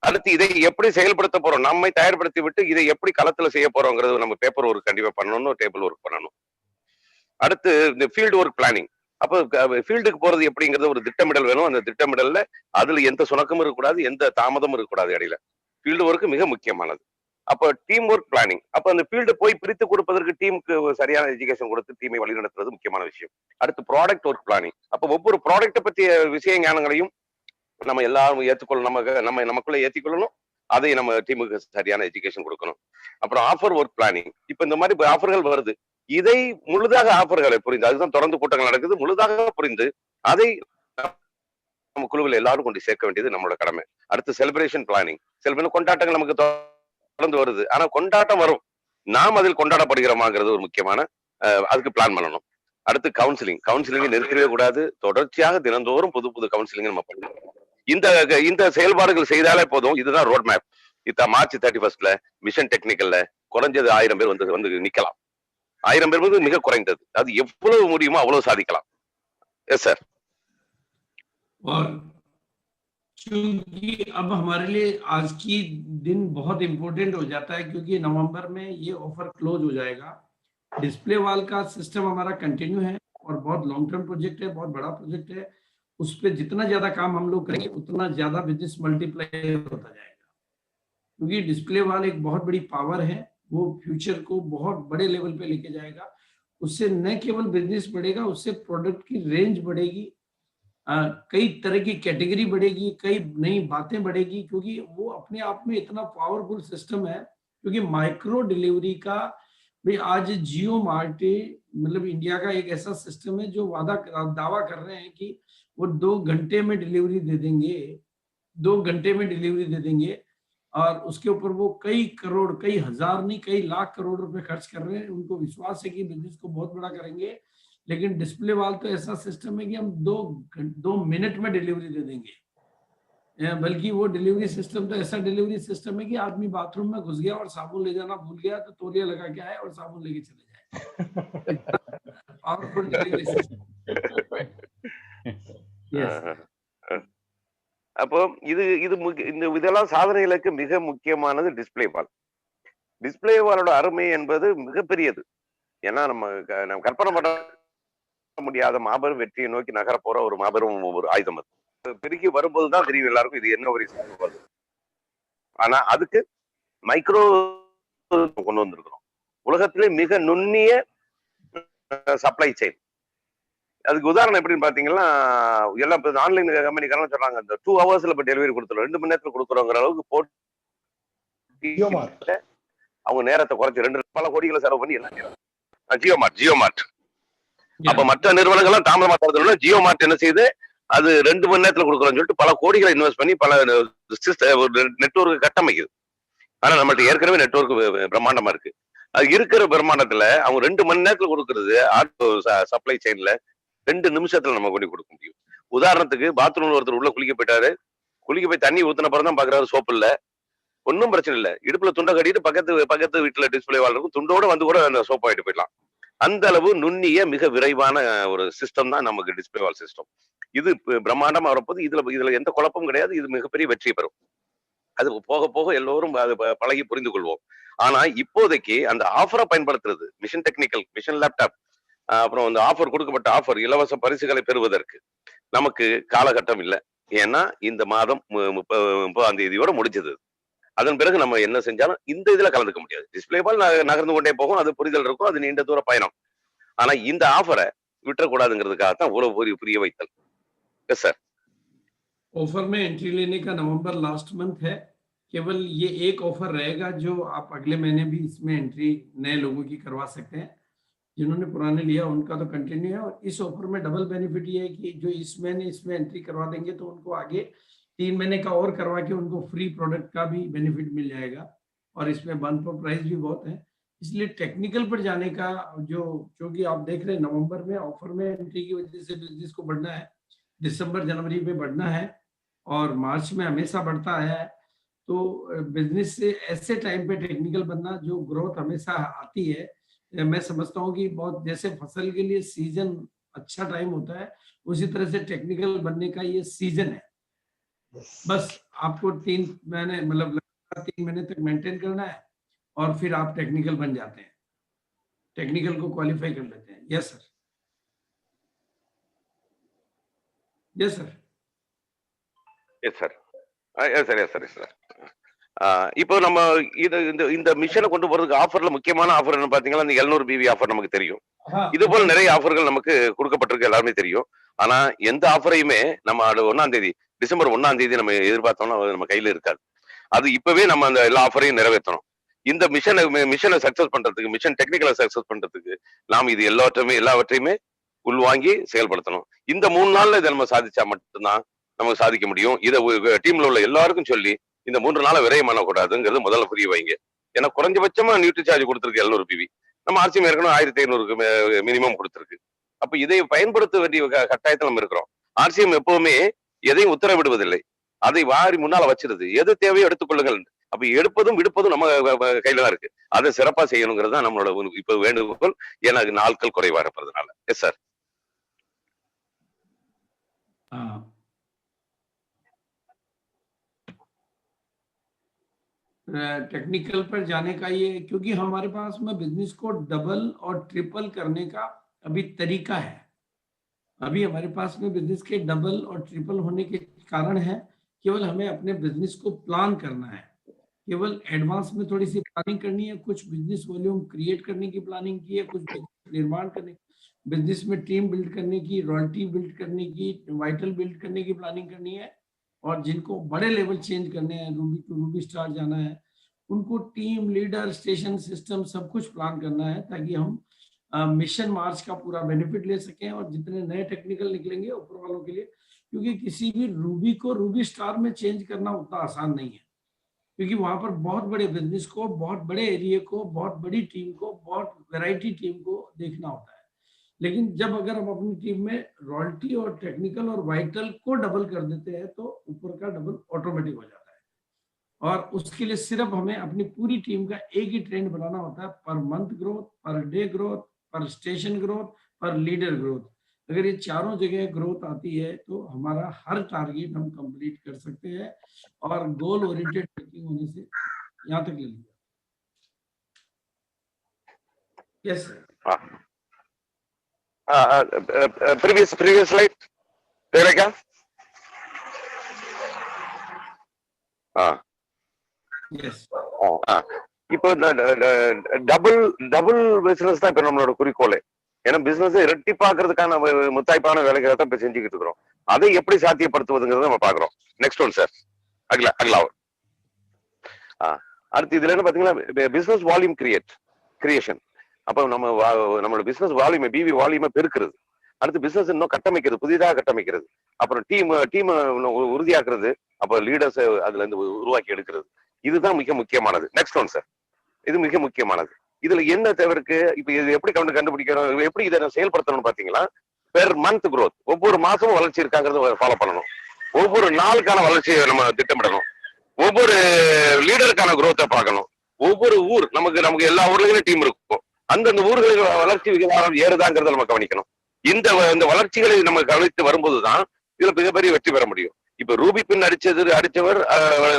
S2: அடுத்து இதை எப்படி செயல்படுத்த போறோம், நம்மை தயார்படுத்தி விட்டு இதை எப்படி களத்துல செய்ய போறோங்கிறது நம்ம பேப்பர் ஒர்க் கண்டிப்பா பண்ணணும், டேபிள் ஒர்க் பண்ணணும். அடுத்து இந்த ஃபீல்டு ஒர்க் பிளானிங். அப்போ ஃபீல்டுக்கு போறது எப்படிங்கிறது ஒரு திட்டமிடல் வேணும். அந்த திட்டமிடல்ல அதுல எந்த சுணக்கமும் இருக்கக்கூடாது, எந்த தாமதமும் இருக்கக்கூடாது இடையில. ஃபீல்டு ஒர்க் மிக முக்கியமானது. அப்போ டீம் ஒர்க் பிளானிங். அப்போ அந்த ஃபீல்டு போய் பிரித்து கொடுப்பதற்கு டீமுக்கு சரியான எஜுகேஷன் கொடுத்து டீமை வழிநடத்துறது முக்கியமான விஷயம். அடுத்து ப்ராடக்ட் ஒர்க் பிளானிங். அப்போ ஒவ்வொரு ப்ராடக்ட்டை பற்றிய விஷய ஞானங்களையும் நம்ம எல்லாரும் நமக்குள்ள ஏற்றிக்கொள்ளணும். அதை நம்ம டீமுக்கு சரியான எஜுகேஷன் கொடுக்கணும். அப்புறம் ஆஃபர் ஒர்க் பிளானிங். இப்ப இந்த மாதிரி ஆஃபர்கள் வருது, இதை முழுதாக ஆஃபர்களை புரிந்து, அதுதான் தொடர்ந்து கூட்டங்கள் நடக்குது, முழுதாக புரிந்து அதை நம்ம குழுவில் எல்லாரும் கொண்டு சேர்க்க வேண்டியது நம்மளோட கடமை. அடுத்து செலிப்ரேஷன் பிளானிங். கொண்டாட்டங்கள் நமக்கு தொடர்ந்து வருது, ஆனா கொண்டாட்டம் வரும், நாம் அதில் கொண்டாடப்படுகிறோமாங்கிறது ஒரு முக்கியமான, அதுக்கு பிளான் பண்ணணும். அடுத்து கவுன்சிலிங் நிறுத்தவே கூடாது, தொடர்ச்சியாக தினந்தோறும் புது புது கவுன்சிலிங் நம்ம பண்ணணும். இந்த செயல்பாடுகள் செய்தாலே போதும். இதுதான் ரோட் மேப். மார்ச் 31 மிஷன் டெக்னிக்கல்ல குறைஞ்சது 1000 பேர் வந்து நிக்கலாம். 1000 பேர் மிக குறைந்தது. அது எவ்வளவு முடியுமோ அவ்வளவு சாதிக்கலாம். Yes sir.
S3: और क्योंकि अब हमारे लिए आज की दिन बहुत इम्पोर्टेंट हो जाता है, क्योंकि नवंबर में ये ऑफर क्लोज हो जाएगा डिस्प्ले वॉल का सिस्टम हमारा कंटिन्यू है और बहुत लॉन्ग टर्म प्रोजेक्ट है, बहुत बड़ा प्रोजेक्ट है। उस पे जितना ज्यादा काम हम लोग करेंगे उतना ज्यादा बिजनेस मल्टीप्लाई होता जाएगा, क्योंकि डिस्प्ले वॉल एक बहुत बड़ी पावर है, वो फ्यूचर को बहुत बड़े लेवल पे लेके जाएगा। उससे न केवल बिजनेस बढ़ेगा, उससे प्रोडक्ट की रेंज बढ़ेगी, कई तरह की कैटेगरी बढ़ेगी, कई नई बातें बढ़ेगी, क्योंकि वो अपने आप में इतना पावरफुल सिस्टम है। क्योंकि माइक्रो डिलीवरी का भी आज जियो मार्ट मतलब इंडिया का एक ऐसा सिस्टम है जो दावा कर रहे हैं कि वो 2 घंटे में डिलीवरी दे देंगे, 2 घंटे में डिलीवरी दे देंगे। और उसके ऊपर वो कई करोड़, कई हजार नहीं, कई लाख करोड़ रुपए खर्च कर रहे हैं। उनको विश्वास है कि बिजनेस को बहुत बड़ा करेंगे। लेकिन डिस्प्ले वाल तो ऐसा सिस्टम है कि हम 2 मिनट में डिलीवरी दे देंगे। बल्कि वो डिलीवरी सिस्टम तो ऐसा डिलीवरी सिस्टम है कि आदमी बाथरूम में घुस गया और साबुन ले जाना भूल गया तो तौलिया लगा के आए और साबुन लेके चले जाए। Powerful delivery system. यस।
S2: அப்போ இந்த இதெல்லாம் சாதனைகளுக்கு மிக முக்கியமானது டிஸ்ப்ளே வால். டிஸ்ப்ளே வாலோட அருமை என்பது மிகப்பெரியது. ஏன்னா நம்ம கற்பனை பண்ண முடியாத மாபெரும் வெற்றியை நோக்கி நகர போற ஒரு மாபெரும் ஒரு ஆயுதம் அது. பெருகி வரும்போது தான் தெரியும் எல்லாருக்கும் இது என்ன ஒரு வருது. ஆனா அதுக்கு மைக்ரோ கொண்டு வந்திருக்கிறோம். உலகத்திலே மிக நுண்ணிய சப்ளை செயின். அதுக்கு உதாரணம் எப்படின்னு பாத்தீங்கன்னா, எல்லாம் ஆன்லைன் கம்பெனிக்காரங்க சொல்றாங்க இந்த 2 ஹவர்ஸ்ல இப்ப டெலிவரி கொடுத்துரும், 2 மணி நேரத்துல கொடுக்குறோங்கிற அளவுக்கு போட்டி அவங்க நேரத்தை குறைச்சு பல கோடிகளை செலவு பண்ணி எல்லாம் ஜியோ மார்ட். அப்ப மற்ற நிறுவனங்கள்லாம் தாமதமா தரதுனால ஜியோ மார்ட் என்ன செய்யுது, அது 2 மணி நேரத்துல கொடுக்குறோம்னு சொல்லிட்டு பல கோடிகளை இன்வெஸ்ட் பண்ணி பல நெட்வொர்க் கட்டமைக்குது. ஆனா நம்மள்ட்ட ஏற்கனவே நெட்வொர்க் பிரம்மாண்டமா இருக்கு. அது இருக்கிற பிரம்மாண்டத்துல அவங்க 2 மணி நேரத்துல கொடுக்கறது ஆட்டோ சப்ளை செயின்ல 2 நிமிஷத்துல நம்ம கொண்டு கொடுக்க முடியும். உதாரணத்துக்கு பாத்ரூம்ல ஒருத்தர் உள்ள குளிக்க போயிட்டாரு, குளிக்க போய் தண்ணி ஊத்தின பிறகு தான் பாக்குறாரு சோப்பு இல்ல, ஒன்னும் பிரச்சனை இல்ல, இடுப்புல துண்டை கட்டிட்டு பக்கத்து வீட்டுல டிஸ்பிளே வால் இருக்கும், துண்டோட வந்து கூட அந்த சோப் ஆயிட்டு போயிடலாம். அந்த அளவு நுண்ணிய மிக விரைவான ஒரு சிஸ்டம் தான் நமக்கு டிஸ்பிளே வால் சிஸ்டம். இது பிரம்மாண்டமா வரப்போது. இதுல எந்த குழப்பமும் கிடையாது. இது மிகப்பெரிய வெற்றி பெறும். அது போக போக எல்லோரும் பழகி புரிந்து கொள்வோம். ஆனா இப்போதைக்கு அந்த ஆஃபரை பயன்படுத்துறது, மிஷன் டெக்னிக்கல், மிஷன் லேப்டாப், அப்புறம் அந்த ஆஃபர் கொடுக்கப்பட்ட ஆஃபர் இலவச பரிசுகளை பெறுவதற்கு நமக்கு காலகட்டம் இல்லை. ஏன்னா இந்த மாதம் 30ஆம் தேதியோட முடிஞ்சது. அதன் பிறகு நம்ம என்ன செஞ்சாலும் இந்த இதுல கலந்துக்க முடியாது. டிஸ்பிளே பால் நகர்ந்து கொண்டே போகும், அது புரிதல் இருக்கும், அது நீண்ட தூர பயணம். ஆனா இந்த ஆஃபரை விட்டுறக்கூடாதுங்கிறதுக்காகத்தான் இவ்வளவு புரிய வைத்தல். Yes sir.
S3: ऑफर में एंट्री लेने का नवंबर लास्ट मंथ है। केवल ये एक ऑफर रहेगा जो आप अगले महीने भी इसमें एंट्री नए लोगों की करवा सकते हैं। जिन्होंने पुराने लिया उनका तो कंटिन्यू है। और इस ऑफर में डबल बेनिफिट ये है कि जो इस महीने इसमें एंट्री करवा देंगे तो उनको आगे 3 महीने का और करवा के उनको फ्री प्रोडक्ट का भी बेनिफिट मिल जाएगा। और इसमें बंद पर प्राइस भी बहुत है, इसलिए टेक्निकल पर जाने का क्योंकि आप देख रहे हैं नवंबर में ऑफर में एंट्री की वजह से बिजनेस को बढ़ना है, दिसंबर जनवरी में बढ़ना है और मार्च में हमेशा बढ़ता है। तो बिजनेस से ऐसे टाइम पे टेक्निकल बनना, जो ग्रोथ हमेशा आती है, मैं समझता हूँ कि बहुत जैसे फसल के लिए सीजन अच्छा टाइम होता है, उसी तरह से टेक्निकल बनने का ये सीजन है। बस आपको 3 महीने मतलब लगातार 3 महीने तक मेंटेन करना है और फिर आप टेक्निकल बन जाते हैं, टेक्निकल को क्वालिफाई कर लेते हैं। Yes sir, yes sir,
S2: yes sir, yes sir, yes sir, yes sir. இப்போ நம்ம இந்த மிஷனை கொண்டு போறதுக்கு ஆஃபர்ல முக்கியமான ஆஃபர் என்ன பாத்தீங்கன்னா இந்த 700 பிவி ஆஃபர் நமக்கு தெரியும். இது போல நிறைய ஆஃபர்கள் நமக்கு கொடுக்கப்பட்டிருக்கு, எல்லாருமே தெரியும். ஆனா எந்த ஆஃபரையுமே நம்ம 1ஆம் தேதி டிசம்பர் 1ஆம் தேதி நம்ம எதிர்பார்த்தோம்னா நம்ம கையில இருக்காது. அது இப்பவே நம்ம அந்த எல்லா ஆஃபரையும் நிறைவேற்றணும். இந்த மிஷனை சக்சஸ் பண்றதுக்கு, மிஷன் டெக்னிக்கலை சக்சஸ் பண்றதுக்கு நாம் இது எல்லாவற்றையுமே உள்வாங்கி செயல்படுத்தணும். இந்த 3 நாள்ல இதை நம்ம சாதிச்சா மட்டும்தான் நமக்கு சாதிக்க முடியும். இதை டீம்ல உள்ள எல்லாருக்கும் சொல்லி இந்த 3 நாளை விரயம் பண்ணக்கூடாதுங்கிறது முதல்ல புரிய வைங்க. ஏன்னா குறைஞ்சபட்சமா நியூட்ரி சார்ஜ் கொடுத்துருக்கு 700 பிவி. நம்ம ஆர்சிஎம் ஏற்கனவே 1500 மினிமம் கொடுத்துருக்கு. அப்ப இதை பயன்படுத்த வேண்டிய கட்டாயத்தில் நம்ம இருக்கிறோம். ஆர்சிஎம் எப்பவுமே எதையும் உத்தரவிடுவதில்லை, அதை வாரி முன்னால வச்சிருது. எது தேவையோ எடுத்துக்கொள்ளுங்கள். அப்ப எடுப்பதும் விடுப்பதும் நம்ம கையில தான் இருக்கு. அதை சிறப்பா செய்யணுங்கிறது தான் நம்மளோட இப்ப வேண்டுகோள். ஏன்னா நாட்கள் குறைவா இருப்பதுனால. Yes sir.
S3: टेक्निकल पर जाने का ये, क्योंकि हमारे पास में बिजनेस को डबल और ट्रिपल करने का अभी तरीका है। अभी हमारे पास में बिजनेस के डबल और ट्रिपल होने के कारण है, केवल हमें अपने बिजनेस को प्लान करना है, केवल एडवांस में थोड़ी सी प्लानिंग करनी है, कुछ बिजनेस वॉल्यूम क्रिएट करने की प्लानिंग की है, कुछ बिजनेस निर्माण करने, बिजनेस में टीम बिल्ड करने की, रॉयल्टी बिल्ड करने की, वाइटल बिल्ड करने की प्लानिंग करनी है। और जिनको बड़े लेवल चेंज करने हैं, रूबी टू रूबी स्टार जाना है, उनको टीम लीडर स्टेशन सिस्टम सब कुछ प्लान करना है, ताकि हम मिशन मार्च का पूरा बेनिफिट ले सकें। और जितने नए टेक्निकल निकलेंगे ऊपर वालों के लिए, क्योंकि किसी भी रूबी को रूबी स्टार में चेंज करना उतना आसान नहीं है, क्योंकि वहां पर बहुत बड़े बिजनेस को, बहुत बड़े एरिया को, बहुत बड़ी टीम को, बहुत वैरायटी टीम को देखना होता है। लेकिन जब अगर हम अपनी टीम में रॉयल्टी और टेक्निकल और वाइटल को डबल कर देते हैं, तो ऊपर का डबल ऑटोमेटिक हो जाता है। और उसके लिए सिर्फ हमें अपनी पूरी टीम का एक ही ट्रेंड बनाना होता है, per month growth, per day growth, पर स्टेशन ग्रोथ, पर लीडर ग्रोथ। अगर ये चारों जगह ग्रोथ आती है तो हमारा हर टारगेट हम कंप्लीट कर सकते हैं। और गोल ओरिएंटेड थिंकिंग होने से यहाँ तक ले लिया। Yes sir.
S2: previous slide क्या?
S3: यस।
S2: இப்போ டபுள் பிசினஸ் தான் இப்ப நம்மளோட குறிக்கோள். ஏன்னா பிசினஸ் இரட்டிப்பாக்குறதுக்கான முத்தாய்ப்பான வேலைகளை தான் இப்ப செஞ்சுக்கிட்டு இருக்கிறோம். அதை எப்படி சாத்தியப்படுத்துவதுங்கிறத நம்ம பாக்குறோம். Next one sir. அகலா. அடுத்து இதுல என்ன பாத்தீங்கன்னா பிசினஸ் வால்யூம் கிரியேஷன். அப்ப நம்மளோட பிசினஸ் வால்யூம் பிவி வால்யூமை பெருக்கிறது. அடுத்து பிசினஸ் இன்னும் கட்டமைக்கிறது, புதிதாக கட்டமைக்கிறது. அப்புறம் டீம் உறுதியாக்குறது, அப்ப லீடர்ஸ் அதுல இருந்து உருவாக்கி எடுக்கிறது. இதுதான் மிக முக்கியமானது. Next one sir. இது மிக முக்கியமானது. இதுல என்ன தேவைக்கு இப்ப இது எப்படி கண்டுபிடிக்கணும், எப்படி இதை செயல்படுத்தணும்னு பாத்தீங்களா, பெர் மந்த் growth, ஒவ்வொரு மாசமும் வளர்ச்சி இருக்காங்கிறத ஃபாலோ பண்ணணும். ஒவ்வொரு நாளுக்கான வளர்ச்சியை நம்ம திட்டமிடணும். ஒவ்வொரு லீடருக்கான growth-ஐ பார்க்கணும். ஒவ்வொரு ஊர் நமக்கு எல்லா ஊர்லயும் டீம் இருக்கும். அந்தந்த ஊர்களின் வளர்ச்சி விகிதம் ஏறுதாங்கிறத நம்ம கவனிக்கணும். இந்த வளர்ச்சிகளை நம்ம கவனித்து வரும்போதுதான் இதுல மிகப்பெரிய வெற்றி பெற முடியும். இப்ப ரூபி பின் அடிச்சவர்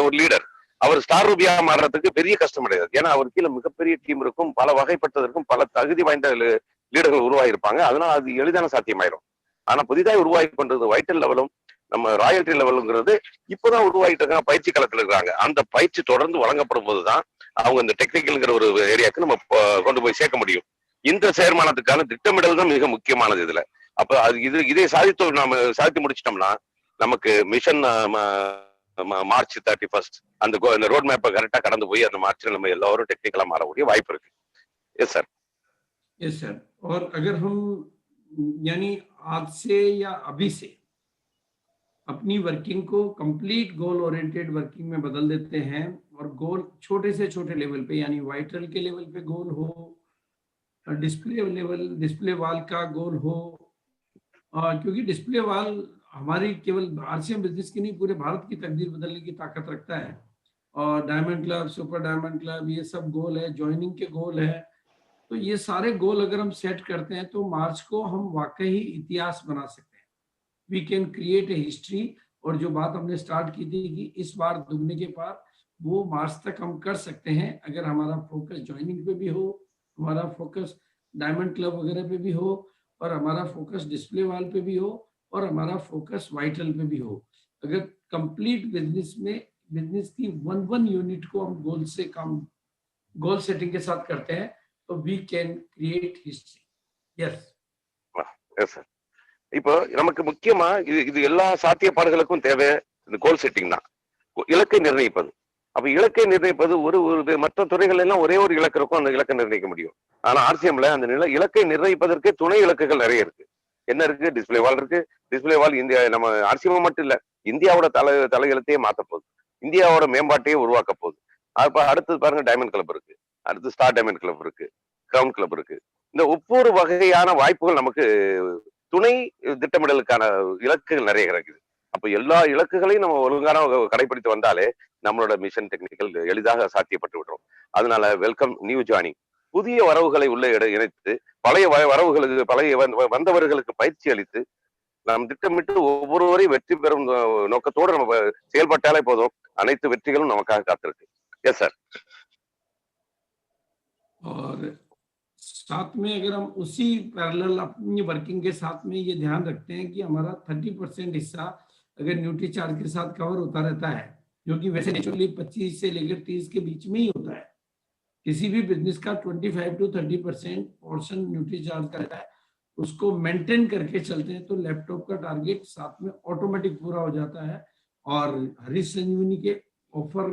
S2: ஒரு லீடர், அவர் ஸ்டார் ரூபியா மாறுறதுக்கு பெரிய கஷ்டம் கிடையாது. ஏன்னா அவர் கீழே மிகப்பெரிய டீம் இருக்கும், பல வகைப்பட்டதற்கும் பல தகுதி வாய்ந்த லீடர்கள் உருவாகிருப்பாங்க. அதனால அது எளிதான சாத்தியமாயிரும். ஆனா புதிதாக உருவாகி கொண்டது வைட்டல் லெவலும் நம்ம ராயல்டி லெவலுங்கிறது இப்பதான் உருவாகிட்டு இருக்காங்க, பயிற்சி களத்துல இருக்காங்க. அந்த பயிற்சி தொடர்ந்து வழங்கப்படும் போதுதான் அவங்க இந்த டெக்னிக்கல்ங்கிற ஒரு ஏரியாவுக்கு நம்ம கொண்டு போய் சேர்க்க முடியும். இந்த சேர்மானத்துக்கான திட்டமிடல் தான் மிக முக்கியமானது இதுல. அப்ப அது இதை சாதித்து முடிச்சிட்டோம்னா நமக்கு மிஷன் மார்ச் 31 அந்த ரோட் மேப்பை கரெக்டா கடந்து போய் அந்த மார்ச்ல நம்ம எல்லாரும் டெக்னிக்கலா மாறக்கூடிய வாய்ப்பு இருக்கு. Yes sir.
S3: Yes sir. और अगर हम यानी आज से या अभी से अपनी वर्किंग को कंप्लीट गोल ओरिएंटेड वर्किंग में बदल देते हैं, और गोल छोटे से छोटे लेवल पे, यानी वाइटल के लेवल पे गोल हो, डिस्प्ले वाल का गोल हो, क्योंकि डिस्प्ले वाल हमारी केवल आरसीएम बिजनेस की नहीं, पूरे भारत की तकदीर बदलने की ताकत रखता है। और diamond club, super diamond club, ये सब गोल है, ज्वाइनिंग के गोल है। तो ये सारे गोल अगर हम सेट करते हैं तो मार्च को हम वाकई ही इतिहास बना सकते हैं। We can create a history. और जो बात हमने स्टार्ट की थी कि इस बार दुगने के पार, वो मार्च तक हम कर सकते हैं अगर हमारा फोकस ज्वाइनिंग पे भी हो, हमारा फोकस डायमंड क्लब वगैरह पे भी हो, और हमारा फोकस डिस्प्ले वाल पे भी हो, और हमारा फोकस वाइटल पे भी हो। अगर कंप्लीट बिजनेस की वन यूनिट को हम गोल सेटिंग के साथ करते हैं तो we can create history. Yes
S2: sir. இப்போ நமக்கு முக்கியமா இது எல்லா சாத்தியப்பாடுகளுக்கும் தேவை இந்த கோல் செட்டிங் தான், இலக்கை நிர்ணயிப்பது. அப்ப இலக்கை நிர்ணயிப்பது ஒரு மற்ற துறைகள் எல்லாம் ஒரே ஒரு இலக்கு இருக்கும், அந்த இலக்கை நிர்ணயிக்க முடியும். ஆனா ஆர்சிஎம்ல அந்த இலக்கை நிர்ணயிப்பதற்கு துணை இலக்குகள் நிறைய இருக்கு. என்ன இருக்கு? டிஸ்பிளே வால் இருக்கு. டிஸ்பிளே வால் இந்தியா நம்ம ஆர்சிஎம் மட்டும் இல்ல, இந்தியாவோட தலையெழுத்தையே மாத்த போகுது, இந்தியாவோட மேம்பாட்டையே உருவாக்க போகுது. அப்ப அடுத்தது பாருங்க, டைமண்ட் கிளப் இருக்கு, அடுத்து ஸ்டார் டைமண்ட் கிளப் இருக்கு, கிரவுன் கிளப் இருக்கு. இந்த ஒவ்வொரு வகையான வாய்ப்புகள் நமக்கு துணை திட்டமிடலுக்கான இலக்குகள் நிறைய கிடைக்குது. அப்ப எல்லா இலக்குகளையும் நம்ம ஒழுங்கான கடைபிடித்து வந்தாலே நம்மளோட மிஷன் டெக்னிக்கல் எளிதாக சாத்தியப்பட்டு விடுறோம். அதனால வெல்கம் நியூ ஜாயினிங். புதிய வரவுகளை உள்ள இணைத்து பழைய வந்தவர்களுக்கு பயிற்சி அளித்து நாம் திட்டமிட்டு ஒவ்வொருவரையும் வெற்றி பெறும் நோக்கத்தோடு நம்ம செயல்பட்டாலே போதும், அனைத்து வெற்றிகளும் நமக்காக காத்திருக்கு. Yes sir.
S3: और साथ में अगर हम उसी पैरेलल अपनी वर्किंग के साथ में ये ध्यान रखते हैं कि हमारा 30% हिस्सा अगर न्यूट्री चार्ज के साथ कवर होता रहता है, जो कि वैसे नेचुरली 25 से लेकर 30 के बीच में ही होता है, किसी भी बिजनेस का 25 to 30% पोर्शन न्यूट्री चार्ज का रहता है, उसको मेंटेन करके चलते हैं तो लैपटॉप का टारगेट साथ में ऑटोमेटिक पूरा हो जाता है। और हरीश संजीवनी के ऑफर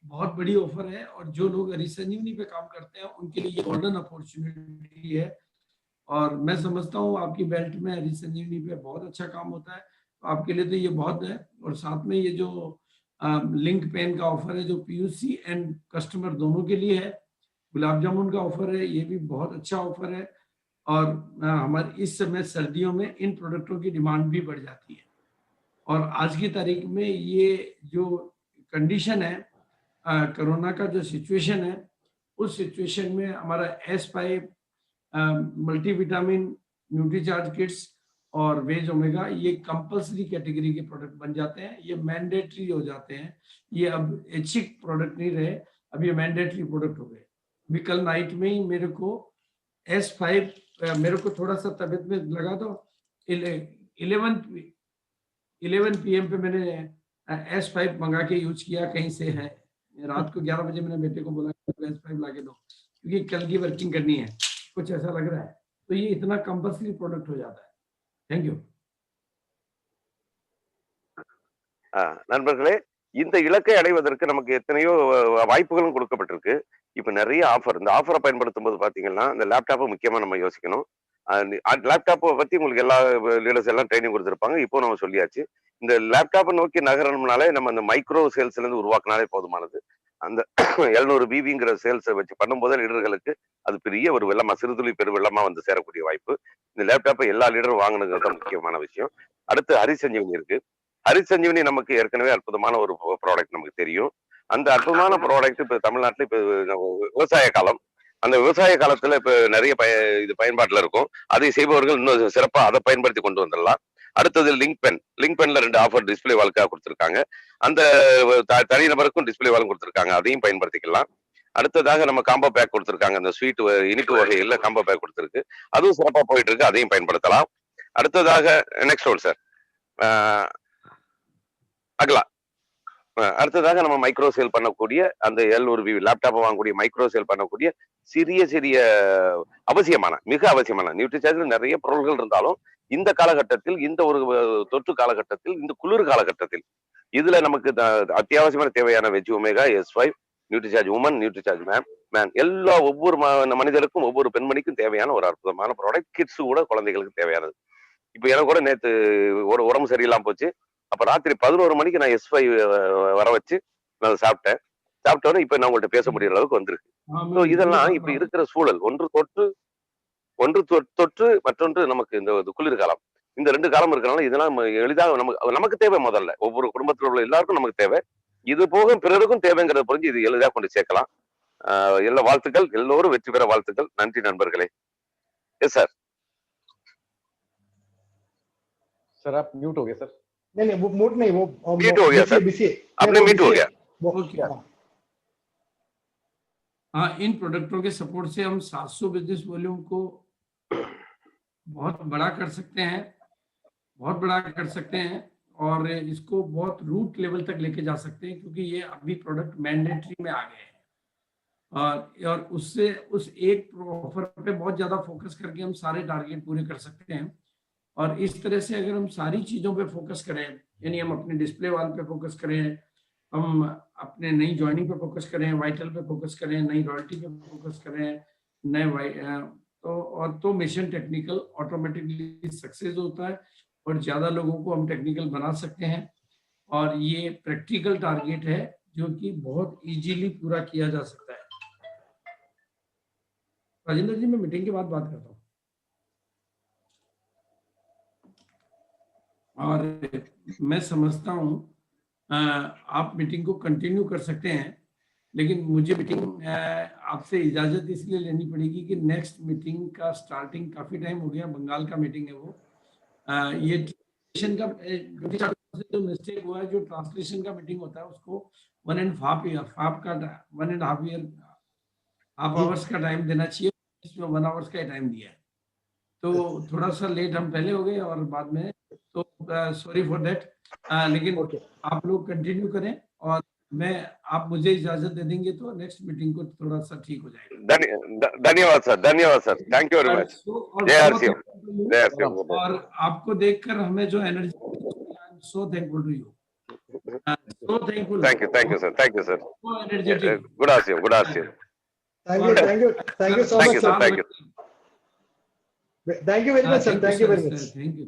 S3: बहुत बड़ी ऑफर है, और जो लोग हरीश संजीवनी पे काम करते हैं उनके लिए गोल्डन अपॉर्चुनिटी है। और मैं समझता हूँ आपकी बेल्ट में हरीश संजीवनी पे बहुत अच्छा काम होता है, तो आपके लिए तो ये बहुत है। और साथ में ये जो लिंक पेन का ऑफर है, जो पीयूसी एंड कस्टमर दोनों के लिए है, गुलाब जामुन का ऑफर है, ये भी बहुत अच्छा ऑफर है। और हमारे इस समय सर्दियों में इन प्रोडक्टों की डिमांड भी बढ़ जाती है। और आज की तारीख में ये जो कंडीशन है, कोरोना का जो सिचुएशन है, उस सिचुएशन में हमारा S5 मल्टीविटामिन न्यूट्रीचार्ज किट्स और वेज ओमेगा ये कंपल्सरी कैटेगरी के प्रोडक्ट बन जाते हैं, ये मैंडेटरी हो जाते हैं। ये अब ऐच्छिक प्रोडक्ट नहीं रहे, अब ये मैंडेटरी प्रोडक्ट हो गए। अभी कल नाइट में ही मेरे को S5 मेरे को थोड़ा सा तबीयत में लगा, तो 11 PM पे मैंने S5 मंगा के यूज किया, कहीं से है। रात को 11 बजे मैंने बेटे को बोला S5 ला के दो, क्योंकि कल की वर्किंग करनी है, कुछ ऐसा लग रहा है। तो ये इतना कंपल्सरी प्रोडक्ट हो जाता है। Thank you.
S2: நண்பர்களே, இந்த இலக்கை அடைவதற்கு நமக்கு எத்தனையோ வாய்ப்புகளும் கொடுக்கப்பட்டிருக்கு. இப்ப நிறைய ஆஃபர், இந்த ஆஃபரை பயன்படுத்தும் போது பாத்தீங்கன்னா இந்த லேப்டாப்பை முக்கியமா நம்ம யோசிக்கணும். லேப்டாப்பை பத்தி உங்களுக்கு எல்லா லீடர்ஸ் எல்லாம் ட்ரைனிங் கொடுத்துருப்பாங்க. இப்போ நம்ம சொல்லியாச்சு. இந்த லேப்டாப்பை நோக்கி நகரணும்னாலே நம்ம அந்த மைக்ரோ சேல்ஸ்ல இருந்து உருவாக்குனாலே போதுமானது. அந்த 700 BBங்கிற சேல்ஸை வச்சு பண்ணும்போது லீடர்களுக்கு அது பெரிய ஒரு வெள்ளமா, சிறுதுளி பெரு வெள்ளமா வந்து சேரக்கூடிய வாய்ப்பு. இந்த லேப்டாப்பை எல்லா லீடரும் வாங்கணுங்கிறது தான் முக்கியமான விஷயம். அடுத்து ஹரிஷ் சஞ்சீவனி இருக்கு. ஹரிஷ் சஞ்சீவனி நமக்கு ஏற்கனவே அற்புதமான ஒரு ப்ராடக்ட் நமக்கு தெரியும். அந்த அற்புதமான ப்ராடக்ட் இப்ப தமிழ்நாட்டுல இப்ப விவசாய காலம், அந்த விவசாய காலத்துல இப்ப நிறைய இது பயன்பாட்டுல இருக்கும். அதை செய்பவர்கள் இன்னும் சிறப்பா அதை பயன்படுத்தி கொண்டு வந்துடலாம். அடுத்தது லிங்க் பென். லிங்க் பென்ல 2 ஆஃபர் டிஸ்பிளே வால்க்காக கொடுத்துருக்காங்க. அந்த தனிநபருக்கும் டிஸ்பிளே வால் கொடுத்துருக்காங்க, அதையும் பயன்படுத்திக்கலாம். அடுத்ததாக நம்ம காம்போ பேக் கொடுத்துருக்காங்க, அந்த ஸ்வீட் இனிப்பு வகைகள்ல காம்போ பேக் கொடுத்துருக்கு, அதுவும் சிறப்பா போயிட்டு இருக்கு, அதையும் பயன்படுத்தலாம். அடுத்ததாக நெக்ஸ்ட் ஒன் சார் அகலா. அடுத்ததாக நம்ம மைக்ரோ சேல் பண்ணக்கூடிய அந்த 700 BB லேப்டாப்பை வாங்கக்கூடிய மைக்ரோ சேல் பண்ணக்கூடிய சிறிய சிறிய அவசியமான, மிக அவசியமான நியூட்ரிசார்ஜ்ல நிறைய பொருள்கள் இருந்தாலும் இந்த காலகட்டத்தில், இந்த ஒரு தொற்று காலகட்டத்தில், இந்த குளிர் காலகட்டத்தில் இதுல நமக்கு அத்தியாவசியமான தேவையான veg omega, S5, Nutricharge woman, Nutricharge man எல்லா ஒவ்வொரு மனிதருக்கும், ஒவ்வொரு பெண்மணிக்கும் தேவையான ஒரு அற்புதமான ப்ராடக்ட். கிட்ஸ் கூட குழந்தைகளுக்கு தேவையானது. இப்ப எனக்கு கூட நேத்து ஒரு உடம்பு சரியில்லாம போச்சு. அப்ப ராத்திரி 11 மணிக்கு நான் S5 வர வச்சு நான் சாப்பிட்டேன். சாப்பிட்டோன்னே இப்ப நான் உங்கள்ட்ட பேச முடியற அளவுக்கு வந்திருக்கு. ஸோ இதெல்லாம் இப்ப இருக்கிற சூழல், ஒன்று தொற்று மற்றொன்று நமக்கு இந்த குளிர்காலம், இந்த 2 காலம் இருக்கிறனால இதெல்லாம் எளிதாக நமக்கு தேவை. முதல்ல ஒவ்வொரு குடும்பத்தில் உள்ள எல்லாருக்கும் நமக்கு தேவை. இது போக பிறருக்கும் தேவைங்கிறத புரிஞ்சு இது எளிதாக கொண்டு சேர்க்கலாம். எல்லா வாழ்த்துக்கள், எல்லோரும் வெற்றி பெற வாழ்த்துக்கள். நன்றி நண்பர்களே. Yes sir.
S4: सर आप म्यूट हो गए सर।
S1: नहीं वो म्यूट नहीं, वो
S2: म्यूट हो गया सर, आपने म्यूट हो गया।
S3: हाँ, इन प्रोडक्टों के सपोर्ट से हम 700 बिजनेस वॉल्यूम को बहुत बड़ा कर सकते हैं, बहुत बड़ा कर सकते हैं, और इसको बहुत रूट लेवल तक लेके जा सकते हैं, क्योंकि ये अभी प्रोडक्ट मैंडेटरी में आ गए हैं। और उससे उस एक ऑफर पे बहुत ज्यादा फोकस करके हम सारे टारगेट पूरे कर सकते हैं। और इस तरह से अगर हम सारी चीजों पे फोकस करें, यानी हम अपने डिस्प्ले वाल पे फोकस करें, हम अपने नई ज्वाइनिंग पे फोकस करें, वाइटल पे फोकस करें, नई रॉयल्टी पे फोकस करें, नए तो मिशन टेक्निकल ऑटोमेटिकली सक्सेस होता है और ज्यादा लोगों को हम टेक्निकल बना सकते हैं। और ये प्रैक्टिकल टारगेट है जो कि बहुत इजीली पूरा किया जा सकता है। राजेंद्र जी, मैं मीटिंग के बाद बात करता हूँ। और मैं समझता हूँ आप मीटिंग को कंटिन्यू कर सकते हैं, लेकिन मुझे मीटिंग आपसे इजाजत इसलिए लेनी पड़ेगी कि नेक्स्ट मीटिंग का स्टार्टिंग काफी टाइम हो गया, बंगाल का मीटिंग है वो। ये ट्रांसलेशन का जो मिस्टेक हुआ है, जो ट्रांसलेशन का मीटिंग होता है उसको हाफ आवर्स का टाइम देना चाहिए, इसमें 1 आवर्स का टाइम दिया है। तो थोड़ा सा लेट हम पहले हो गए और बाद में, तो सॉरी फॉर दैट। लेकिन
S1: Okay.
S3: आप लोग कंटिन्यू करें और आप मुझे इजाजत दे देंगे तो नेक्स्ट मीटिंग को थोड़ा सा ठीक हो जाएगा।
S2: धन्यवाद सर, धन्यवाद sir, thank you very much. जय आरसीएम, जय आरसीएम।
S3: और आपको देखकर हमें जो energy, I am so thankful to you, so thankful.
S2: Thank you sir, thank you sir.
S3: So energetic.
S2: Good RCM, good RCM.
S1: Thank you so
S2: Thank you,
S1: much,
S2: sir.
S1: sir.
S2: Thank you.
S1: Thank you very much, sir. Thank you very much.
S3: Thank you.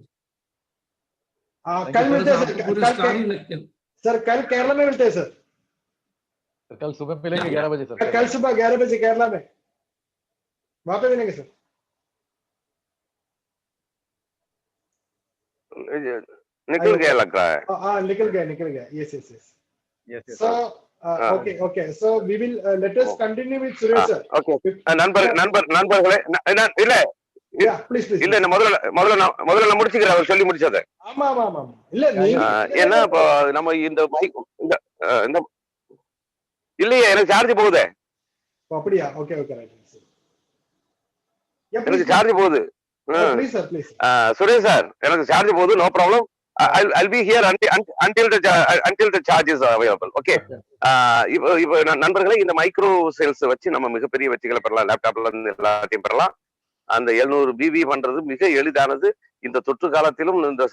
S1: कल मिलते हैं sir.
S3: पूरे star ही लगते हैं।
S1: Sir कल केरला में मिलते हैं सर।
S4: कल सुबह मिलेंगे 11 बजे सर।
S1: कल सुबह 11 बजे केरला में, वहां पे मिलेंगे सर।
S2: निकल गया लग रहा है।
S1: हाँ निकल गया। Yes.
S4: Yes, yes,
S1: So
S4: sir.
S1: okay. So we will let us continue with Suresh sir.
S2: Okay நண்பர்களே, இல்ல
S1: Yeah, please.
S2: இல்ல முதல்ல நான் முடிச்சுக்கிறேன், அவர் சொல்லி முடிச்சதை.
S1: ஆமா. இல்ல நீங்க
S2: ஏன்னா இப்போ நம்ம இந்த இந்த இல்லையே, எனக்கு சார்ஜ் போகுதே.
S1: அப்படியா? Okay right.
S2: எனக்கு சார்ஜ் போகுது.
S1: Please sir, please.
S2: Suresh sir, எனக்கு சார்ஜ் போகுது, no problem. I'll be here until the charge is available. Okay. இப்போ நண்பர்களே, இந்த மைக்ரோ சேல்ஸ் வச்சு நம்ம மிகப்பெரிய வெற்றிகளை பெறலாம், லேப்டாப்ல இருந்து எல்லாத்தையும் பெறலாம். அந்த 700 பிபி பண்றது மிக எளிதானது. இந்த தொற்று காலத்திலும் இந்த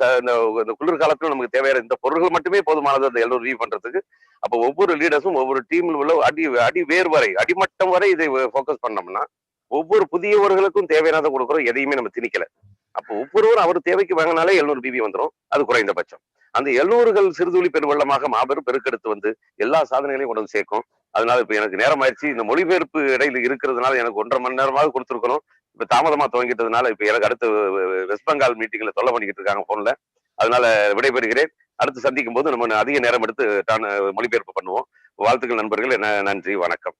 S2: குளிர் காலத்திலும் நமக்கு தேவையான இந்த பொருட்கள் மட்டுமே போதுமானது அந்த 700 பிபி பண்றதுக்கு. அப்ப ஒவ்வொரு லீடர்ஸும் ஒவ்வொரு டீம்ல உள்ள அடி வேர் வரை, அடிமட்டம் வரை இதை ஃபோக்கஸ் பண்ணோம்னா ஒவ்வொரு புதியவர்களுக்கும் தேவையானதை கொடுக்குறோம், எதையுமே நம்ம திணிக்கல. அப்போ ஒவ்வொருவரும் அவர் தேவைக்கு வாங்கினாலே 700 பிபி வந்துடும், அது குறைந்தபட்சம். அந்த 700கள் சிறுதுளி பெருவெள்ளமாக மாபெரும் பெருக்கெடுத்து வந்து எல்லா சாதனைகளையும் கொண்டு வந்து சேர்க்கும். அதனால இப்ப எனக்கு நேரம் ஆயிடுச்சு. இந்த மொழிபெயர்ப்பு இடையில இருக்கிறதுனால எனக்கு 1.5 மணி நேரமாவது கொடுத்துருக்கணும். இப்ப தாமதமா துவங்கிட்டதுனால இப்ப எனக்கு அடுத்து வெஸ்ட் பெங்கால் மீட்டிங்ல தொல்லை பண்ணிக்கிட்டு இருக்காங்க போன்ல. அதனால விடைபெறுகிறேன். அடுத்து சந்திக்கும் போது நம்ம அதிக நேரம் எடுத்து மொழிபெயர்ப்பு பண்ணுவோம். வாழ்த்துக்கள் நண்பர்கள். நன்றி, வணக்கம்.